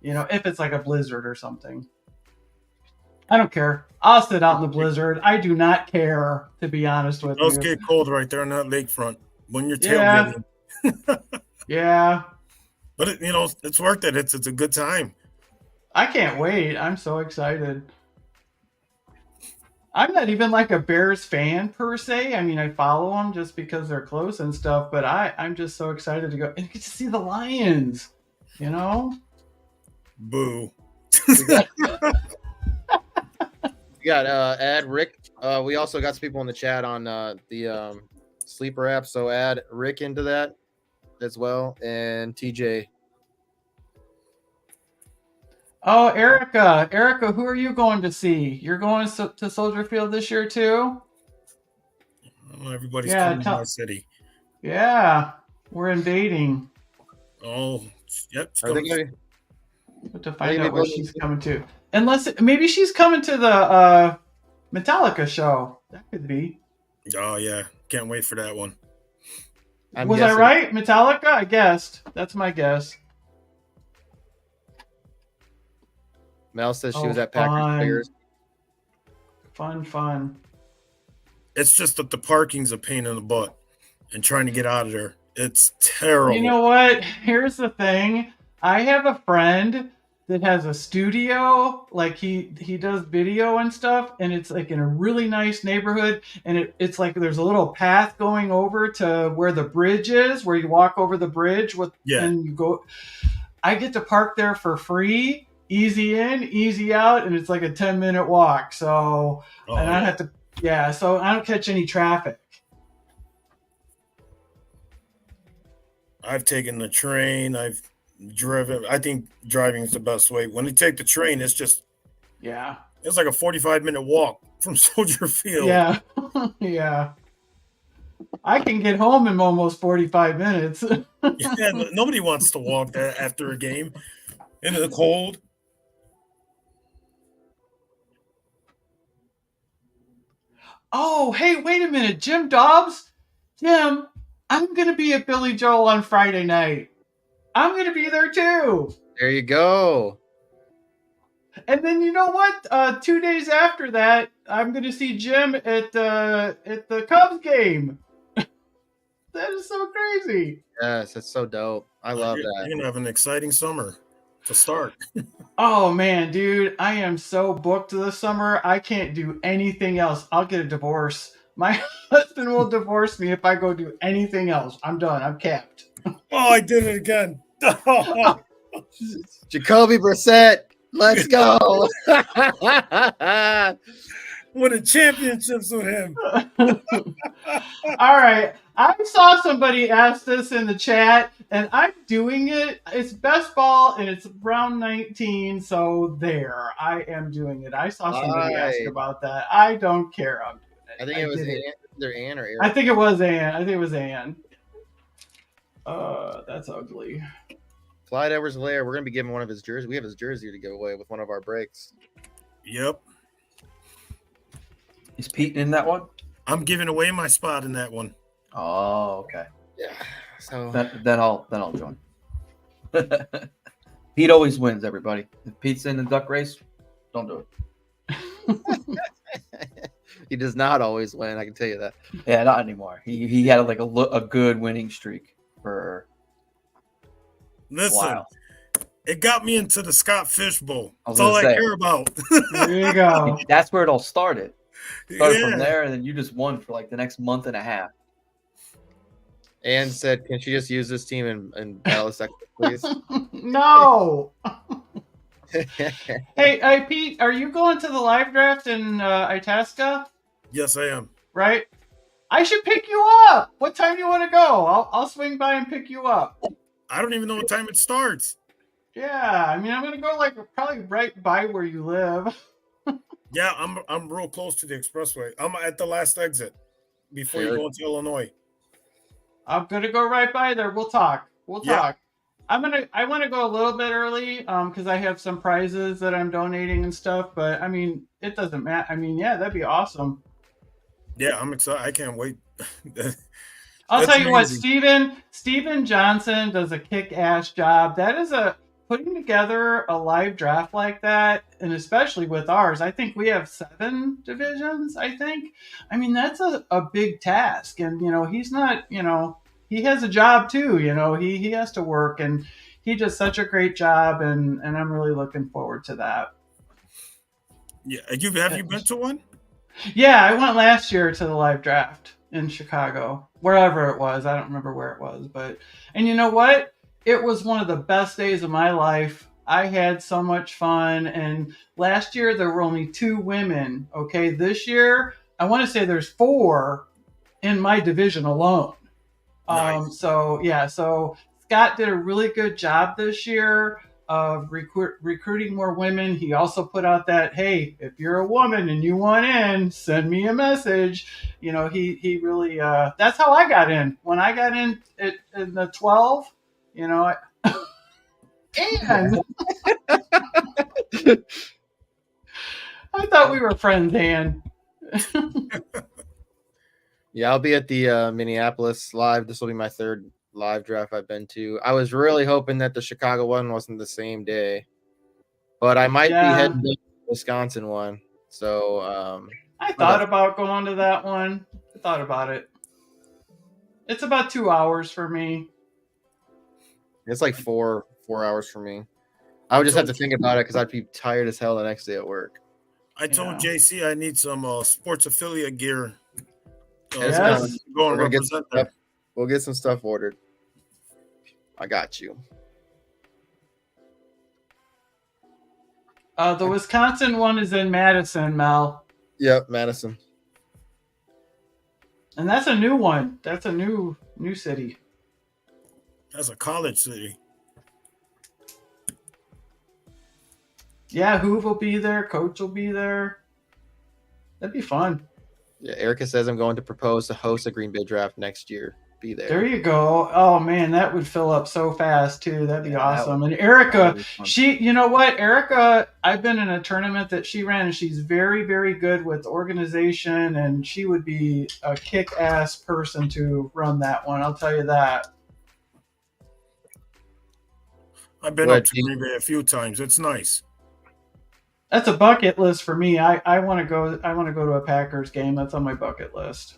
if it's like a blizzard or something, I don't care. I'll sit out in the blizzard. I do not care, to be honest with you. Those get cold right there on that lakefront when you're tailgating. Yeah. But it's worth it. It's a good time. I can't wait. I'm so excited. I'm not even like a Bears fan per se. I mean, I follow them just because they're close and stuff, but I'm just so excited to go and get to see the Lions, Boo. We got add Rick. We also got some people in the chat on the Sleeper app, so add Rick into that as well, and TJ. Oh, Erica, who are you going to see? You're going to Soldier Field this year too? Oh, everybody's coming to my city. Yeah, we're invading. Oh, yep. To find out where she's coming to. Unless maybe she's coming to the Metallica show. That could be. Oh yeah, can't wait for that one. Was I right? Metallica? I guessed. That's my guess. Mel says she was at Packers Bears. Fun. It's just that the parking's a pain in the butt and trying to get out of there. It's terrible. You know what? Here's the thing. I have a friend that has a studio, like he does video and stuff, and it's like in a really nice neighborhood, and it's like there's a little path going over to where the bridge is, where you walk over the bridge and you go. I get to park there for free, easy in, easy out, and it's like a 10-minute walk. So and I don't have to, so I don't catch any traffic. I've taken the train. I've driven. I think driving is the best way. When you take the train, it's just it's like a 45-minute walk from Soldier Field. Yeah. Yeah. I can get home in almost 45 minutes. Yeah, nobody wants to walk that after a game in the cold. Oh, hey, wait a minute. Jim Dobbs? Jim, I'm going to be at Billy Joel on Friday night. I'm going to be there too. There you go. And then you know what? 2 days after that, I'm going to see Jim at the Cubs game. That is so crazy. Yes, that's so dope. I love You're that. going to have an exciting summer to start. Oh man, dude, I am so booked this summer. I can't do anything else. I'll get a divorce. My husband will divorce me if I go do anything else. I'm done. I'm capped. Oh, I did it again. Jacoby Brissett, let's go. Winning championships with him. All right. I saw somebody ask this in the chat, and I'm doing it. It's best ball, and it's round 19, so there. I am doing it. I saw somebody ask about that. I don't care. I'm doing it. I think it was either Ann or Eric. I think it was Ann. That's ugly. Clyde Edwards-Helaire, we're going to be giving one of his jerseys. We have his jersey to give away with one of our breaks. Yep. Is Pete in that one? I'm giving away my spot in that one. Oh, okay. Yeah. So Then I'll join. Pete always wins, everybody. If Pete's in the duck race, don't do it. He does not always win, I can tell you that. Yeah, not anymore. He had like a good winning streak for Listen, a while. It got me into the Scott Fish Bowl. I was That's all I gonna say. care about. There you go. That's where it all started. Started Yeah. from there, and then you just won for like the next month and a half. Ann said, can she just use this team in Battle of Sex, please? No. Hey, Pete, are you going to the live draft in Itasca? Yes, I am. Right? I should pick you up. What time do you want to go? I'll swing by and pick you up. I don't even know what time it starts. Yeah, I mean, I'm gonna go like probably right by where you live. Yeah, I'm real close to the expressway. I'm at the last exit before you go into Illinois. I'm gonna go right by there. We'll talk. Yeah. Talk. I want to go a little bit early because I have some prizes that I'm donating and stuff. But I mean, it doesn't matter. I mean, yeah, that'd be awesome. Yeah, I'm excited. I can't wait. I'll That's tell you what, amazing. Steven Johnson does a kick-ass job. That is putting together a live draft like that, and especially with ours. I think we have 7 divisions, I think. I mean, that's a big task. And, he's not, he has a job too. He has to work, and he does such a great job, and I'm really looking forward to that. Yeah, have you been to one? Yeah, I went last year to the live draft in Chicago, wherever it was. I don't remember where it was, and you know what? It was one of the best days of my life. I had so much fun. And last year there were only 2 women. Okay, this year I want to say there's 4 in my division alone. Nice. So Scott did a really good job this year of recruiting more women. He also put out that, hey, if you're a woman and you want in, send me a message. He really, that's how I got in. When I got in the 12, and I thought we were friends, Ann. Yeah, I'll be at the Minneapolis live. This will be my 3rd live draft I've been to. I was really hoping that the Chicago one wasn't the same day, but I might be heading to the Wisconsin one. So I thought about going to that one. I thought about it. It's about 2 hours for me. It's like 4 hours for me. I would just have to think about it because I'd be tired as hell the next day at work. I told JC I need some sports affiliate gear. Yes. Go and represent them. We'll get some stuff ordered. I got you. The Wisconsin one is in Madison, Mel. Yep, Madison. And that's a new one. That's a new city. That's a college city. Yeah, Hoove will be there. Coach will be there. That'd be fun. Yeah, Erica says I'm going to propose to host a Green Bay draft next year. Be there. There you go. Oh man, that would fill up so fast too. That'd be awesome. And Erica, you know what? Erica, I've been in a tournament that she ran, and she's very, very good with organization, and she would be a kick-ass person to run that one. I'll tell you that. I've been What, up to Green Bay a few times. It's nice. That's a bucket list for me. I want to go. I want to go to a Packers game. That's on my bucket list.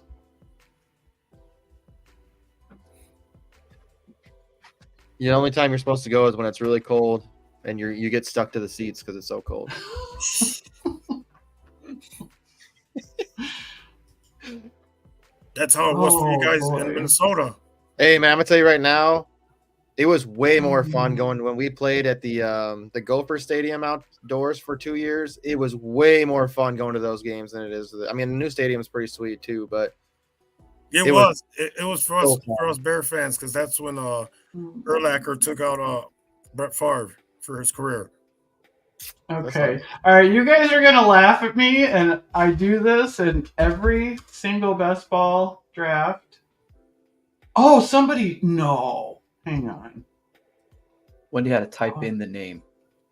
the only time you're supposed to go is when it's really cold and you get stuck to the seats because it's so cold. That's how it was for you guys boy. in Minnesota. Hey man, I'm gonna tell you right now, it was way more fun going when we played at the Gopher Stadium outdoors for 2 years. It was way more fun going to those games than it is. I mean, the new stadium is pretty sweet too, but It was for us so fun. Bear fans because that's when Urlacher took out Brett Favre for his career. Okay. All right. You guys are going to laugh at me, and I do this in every single best ball draft. Oh, somebody. No. Hang on. Wendy had to type in the name.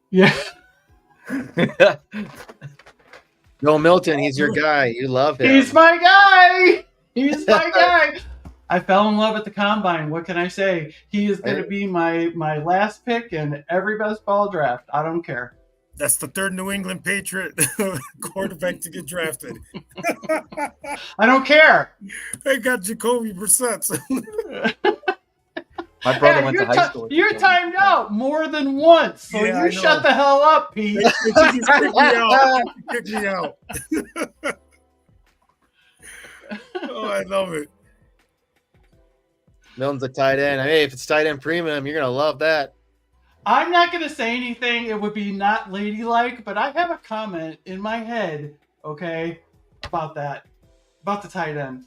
Yeah. Joe Milton, he's your guy. You love him. He's my guy. He's my guy. I fell in love at the combine. What can I say? He is going to be my last pick in every best ball draft. I don't care. That's the third New England Patriot quarterback to get drafted. I don't care. They got Jacoby Brissett. My brother went to high school. You're timed out more than once, so Yeah, you shut the hell up, Pete. They just kicked me out. Kicked me out. Oh, I love it. Milton's a tight end. Hey, if it's tight end premium, you're gonna love that. I'm not going to say anything. It would be not ladylike, but I have a comment in my head, okay, about that, about the tight end.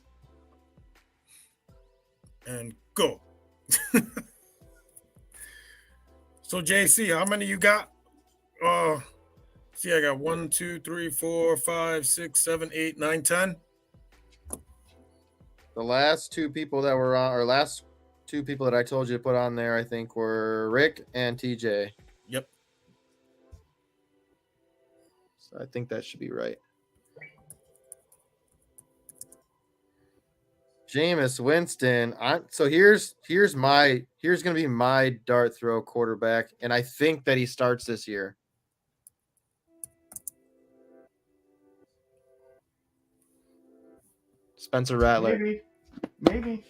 And go. So, JC, how many you got? See, I got 1, 2, 3, 4, 5, 6, 7, 8, 9, 10. The last two people that were on, or last two people that I told you to put on there, I think were Rick and TJ. Yep. So I think that should be right. Jameis Winston. So here's gonna be my dart throw quarterback, and I think that he starts this year. Spencer Rattler. Maybe.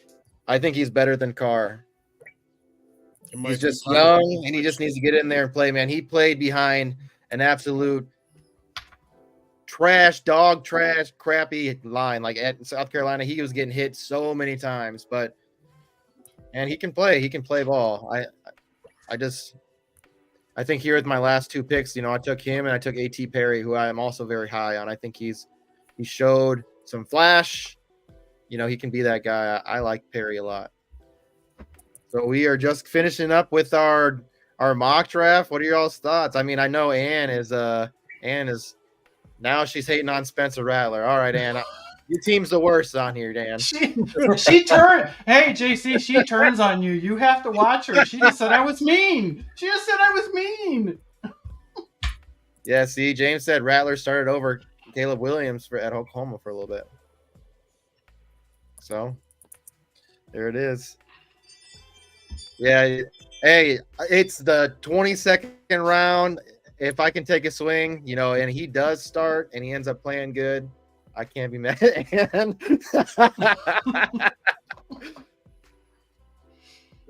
I think he's better than Carr. He's just be young, and he just needs to get in there and play, man. He played behind an absolute trash, crappy line. Like at South Carolina, he was getting hit so many times, and he can play. He can play ball. I think here with my last two picks, I took him and I took A.T. Perry, who I am also very high on. I think he showed some flash. He can be that guy. I like Perry a lot. So we are just finishing up with our mock draft. What are y'all's thoughts? I mean, I know Ann is now she's hating on Spencer Rattler. All right, Ann, your team's the worst on here, Dan. She turned. Hey, JC, she turns on you. You have to watch her. She just said I was mean. Yeah, see, James said Rattler started over Caleb Williams at Oklahoma for a little bit. So there it is. Yeah. Hey, it's the 22nd round. If I can take a swing, and he does start and he ends up playing good, I can't be mad at him.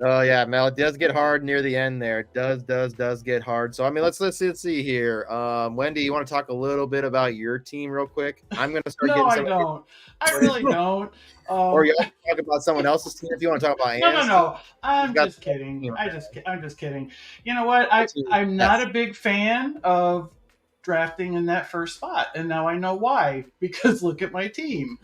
Oh yeah, Mel, it does get hard near the end there. It does get hard. So I mean, let's see here. Wendy, you want to talk a little bit about your team real quick? I'm gonna start. No, I don't. I really don't. Or you want to talk about someone else's team if you want to talk about Ann's. No. I'm just kidding. I'm just kidding. You know what? I'm not a big fan of drafting in that first spot, and now I know why. Because look at my team.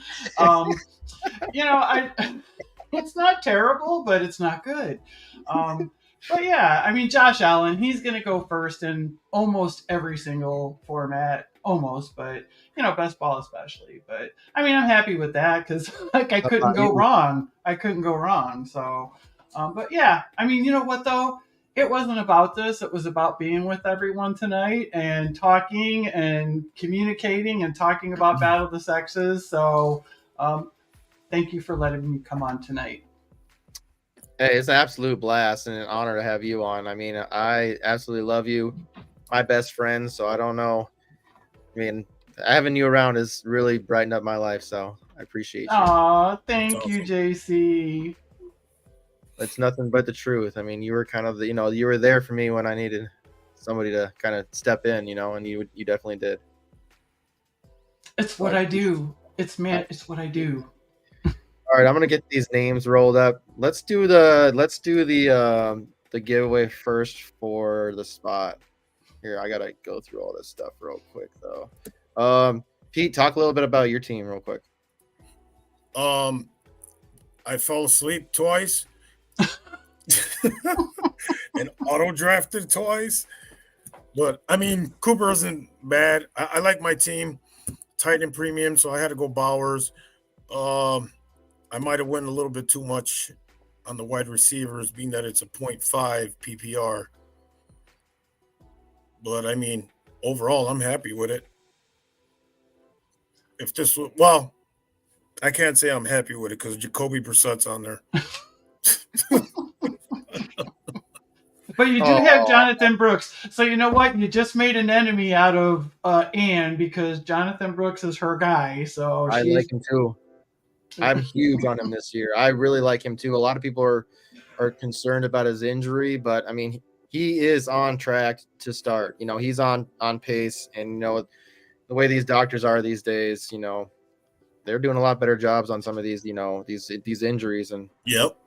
It's not terrible, but it's not good. But yeah, I mean, Josh Allen, he's going to go first in almost every single format, almost, but best ball especially. But I mean, I'm happy with that because I couldn't go wrong. So, but yeah, I mean, you know what though? It wasn't about this. It was about being with everyone tonight and talking and communicating and talking about Battle of the Sexes. So, thank you for letting me come on tonight. Hey, it's an absolute blast and an honor to have you on. I mean, I absolutely love you, my best friend. So I don't know. I mean, having you around has really brightened up my life. So I appreciate you. Aw, That's thank you, awesome. JC. It's nothing but the truth. I mean, you were kind of the, you were there for me when I needed somebody to kind of step in, and you definitely did. It's So what I do. It's what I do. all right, I'm gonna get these names rolled up. Let's do the giveaway first for the spot. Here, I gotta go through all this stuff real quick though. Pete, talk a little bit about your team real quick. I fell asleep twice and auto drafted twice. But I mean, Cooper isn't bad. I like my team, tight and premium, so I had to go Bowers. I might have went a little bit too much on the wide receivers, being that it's a 0.5 PPR. But I mean, overall, I'm happy with it. If this was, well, I can't say I'm happy with it because Jacoby Brissett's on there. But you do have Jonathan Brooks. So you know what? You just made an enemy out of Anne because Jonathan Brooks is her guy. So I like him too. I'm huge on him this year. I really like him too. A lot of people are concerned about his injury, but I mean, he is on track to start. He's on pace, and the way these doctors are these days, they're doing a lot better jobs on some of these, these injuries. And Yep.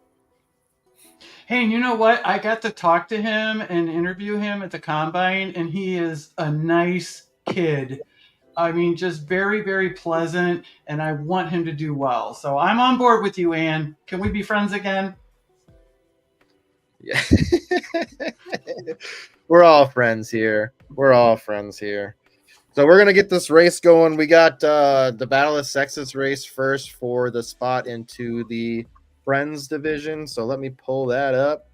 Hey, and you know what? I got to talk to him and interview him at the combine, and he is a nice kid. I mean, just very, very pleasant, and I want him to do well. So I'm on board with you, Ann. Can we be friends again? yeah, we're all friends here. We're all friends here. So we're gonna get this race going. We got the Battle of Sexes race first for the spot into the Friends division. So let me pull that up.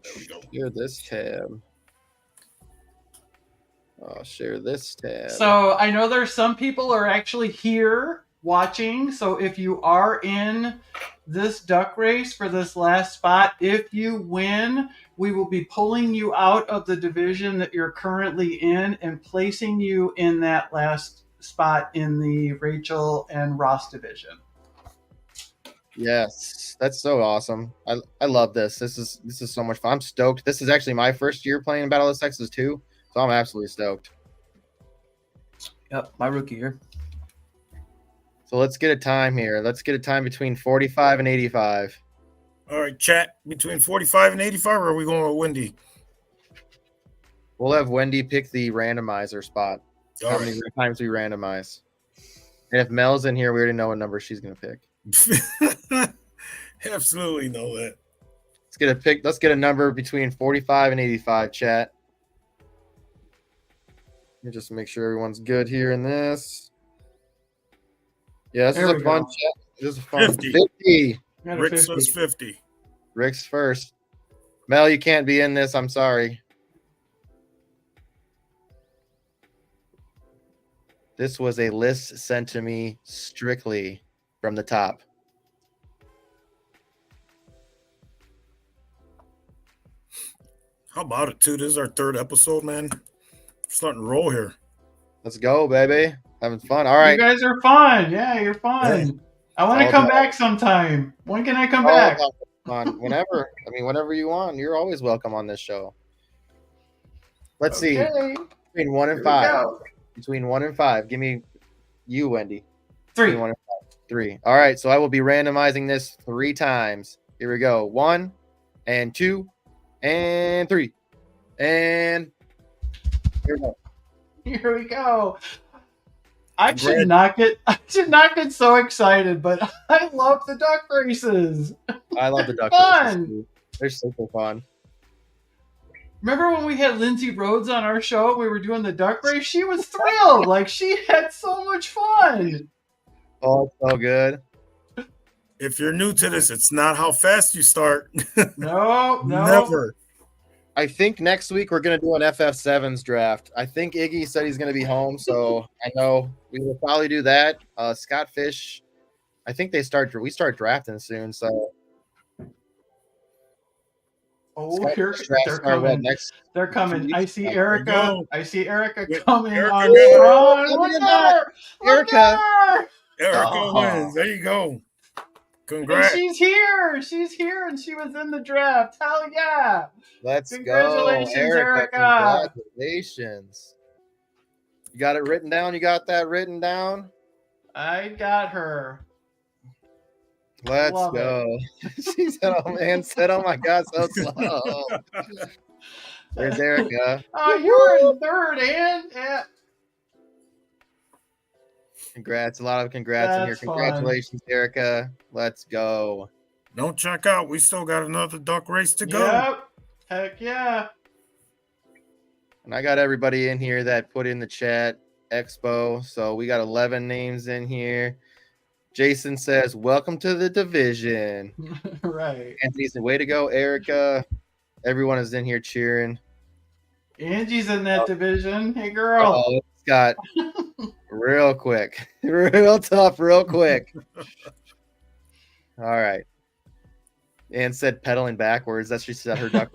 There we go. Share this tab. I'll share this tab. So I know there's some people are actually here watching. So if you are in this duck race for this last spot, if you win, we will be pulling you out of the division that you're currently in and placing you in that last spot in the Rachel and Ross division. Yes, that's so awesome. I love this. This is so much fun. I'm stoked. This is actually my first year playing Battle of Sexes too, so I'm absolutely stoked. Yep, my rookie year. So let's get a time here. Let's get a time between 45 and 85. All right, chat between 45 and 85, or are we going with Wendi? We'll have Wendi pick the randomizer spot. All How right. many times we randomize? And if Mel's in here, we already know what number she's gonna pick. Absolutely know that. Let's get a number between 45 and 85, chat. Let me just make sure everyone's good here in this. Yeah, this There is a we fun go. chat. This is fun. 50. 50. Got a Rick 50. says 50. Rick's first. Mel, you can't be in this. I'm sorry. This was a list sent to me strictly from the top. How about it, too? This is our third episode, man. We're starting to roll here. Let's go, baby. Having fun. All right. You guys are fun. Yeah, you're fun. Hey. I want to All come about- back sometime. When can I come All back? about fun. Whenever. I mean, whenever you want. You're always welcome on this show. Let's see. Okay. Between 1 and Here we 5. go. Between 1 and 5. Give me you, Wendi. 3. Between 1 and 5. 3. All right. So I will be randomizing this 3 times. Here we go. 1 and 2 and 3. And here we go. Here we go. I should not get so excited, but I love the duck races. I love the duck Fun. races too. They're super fun. Remember when we had Lindsay Rhodes on our show and we were doing the duck race? She was thrilled. Like, she had so much fun. Oh, it's so good. If you're new to this, it's not how fast you start. No. Never. I think next week we're going to do an FF7s draft. I think Iggy said he's going to be home, so I know we will probably do that. Scott Fish, I think we start drafting soon, so Oh, Scott, here drafts they're are what, coming. next They're coming. I see There Erica. you go. I see Erica Wait, coming Erica on wins. front. Look Look at at that. her. Look Erica. at her. Erica Oh. wins. There you go. And Congrats. she's here. She's here, and she was in the draft. Hell yeah! Let's go, Congratulations, Erica. Congratulations. You got it written down? You got that written down? I got her. Let's Love go. She said, oh man, said, oh my God, so slow. There's Erica. Oh, you were in third, and yeah. Congrats. A lot of congrats in here. That's fun. Congratulations, Erica. Let's go. Don't check out. We still got another duck race to go. Yep. Heck yeah. And I got everybody in here that put in the chat expo. So we got 11 names in here. Jason says, welcome to the division. Right. Anthony said, way to go, Erica. Everyone is in here cheering. Angie's in that division. Hey, girl. Oh, Scott. Real quick. Real tough, real quick. All right. Ann said pedaling backwards. That's she said her duck.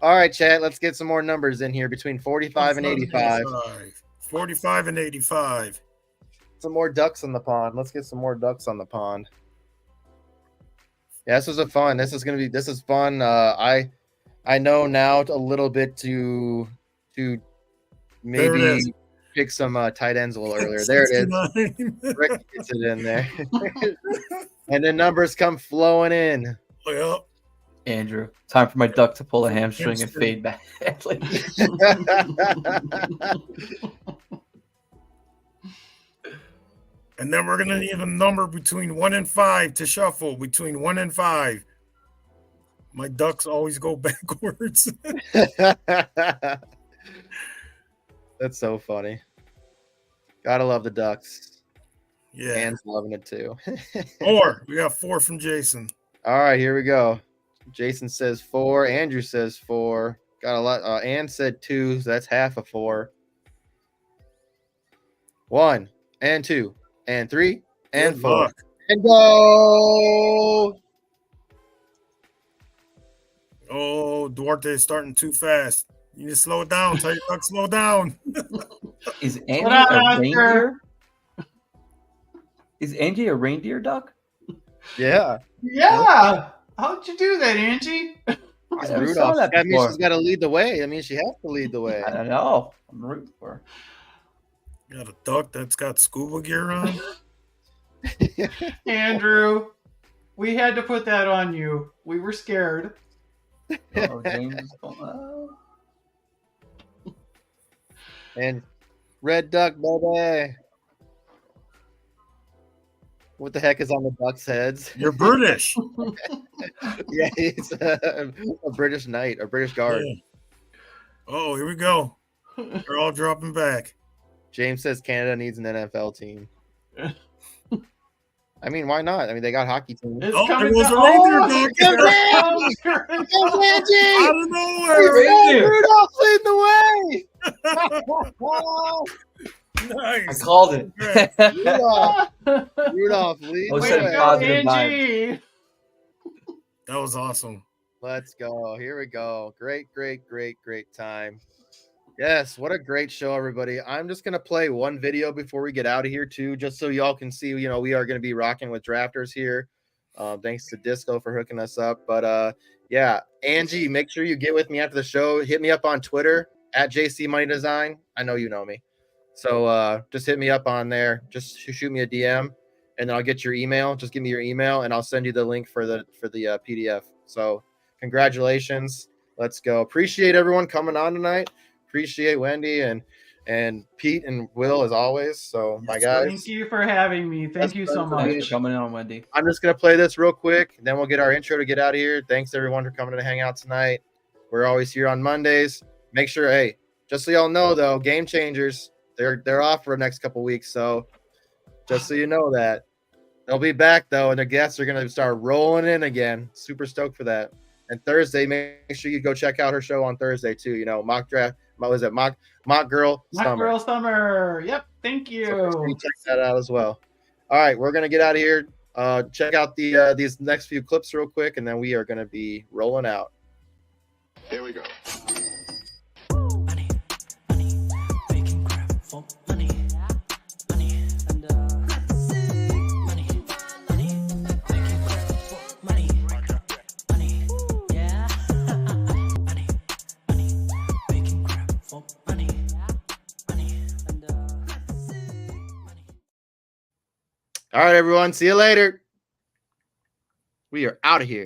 All right, chat. Let's get some more numbers in here between 45 and 85. 45 and 85. Some more ducks on the pond. Let's get some more ducks on the pond. Yeah, this was fun. This is fun. I know now a little bit to maybe pick some tight ends a little earlier. There it is. Rick gets it in there. And then numbers come flowing in. Well, Andrew, time for my duck to pull a hamstring and fade badly. and then we're going to need a number between 1 and 5 to shuffle. Between 1 and 5. My ducks always go backwards. That's so funny. Gotta love the ducks. Yeah. Anne's loving it too. 4. We got 4 from Jason. All right, here we go. Jason says 4. Andrew says 4. Got a lot. Ann said 2, so that's half of 4. 1 and 2 and 3 and Good 4. luck. And go. Oh, Duarte is starting too fast. You need to slow it down. Tell your duck slow down. Is Angie on, a Oscar. reindeer? Is Angie a reindeer duck? Yeah. Yeah. How'd you do that, Angie? It's I never Rudolph. saw that That means before. she's got to lead the way. I mean, she has to lead the way. I don't know. I'm rooting for her. Got a duck that's got scuba gear on. Andrew, we had to put that on you. We were scared. Oh, James is going. And red duck, baby. What the heck is on the ducks' heads? You're British. Yeah, he's a British knight, a British guard. Yeah. Oh, here we go. They're all dropping back. James says Canada needs an NFL team. I mean, why not? I mean, they got hockey teams. It's Oh, coming there was down. a reindeer Oh, duck. here it comes. Angie! Out of nowhere. Reindeer. Rudolph lead the way! I Nice. called it. Rudolph lead I was the saying Way to way. go, positive Angie. That was awesome. Let's go. Here we go. Great time. Yes, what a great show, everybody. I'm just going to play one video before we get out of here, too, just so y'all can see, we are going to be rocking with drafters here. Thanks to Disco for hooking us up. But, yeah, Angie, make sure you get with me after the show. Hit me up on Twitter at JC Money Design. I know you know me. So just hit me up on there. Just shoot me a DM, and then I'll get your email. Just give me your email, and I'll send you the link for the PDF. So congratulations. Let's go. Appreciate everyone coming on tonight. Appreciate Wendi and Pete and Will as always. So my guys, Thank you for having me. Thank you so That's much. Thanks for coming on, Wendi. I'm just gonna play this real quick, then we'll get our intro to get out of here. Thanks everyone for coming to hang out tonight. We're always here on Mondays. Make sure, hey, just so y'all know though, Game Changers, they're off for the next couple weeks. So just so you know that. They'll be back though, and the guests are gonna start rolling in again. Super stoked for that. And Thursday, make sure you go check out her show on Thursday too. Mock draft. What was it? Mock Girl Mock Summer. Girl Summer. Yep. Thank you. So make sure you check that out as well. All right, we're gonna get out of here. check out these next few clips real quick, and then we are going to be rolling out. Here we go. Money, money, making crap for money, money, and money, money, making crap for money, money, yeah, money, money, making crap for money, money, and money. All right, everyone. See you later. We are out of here.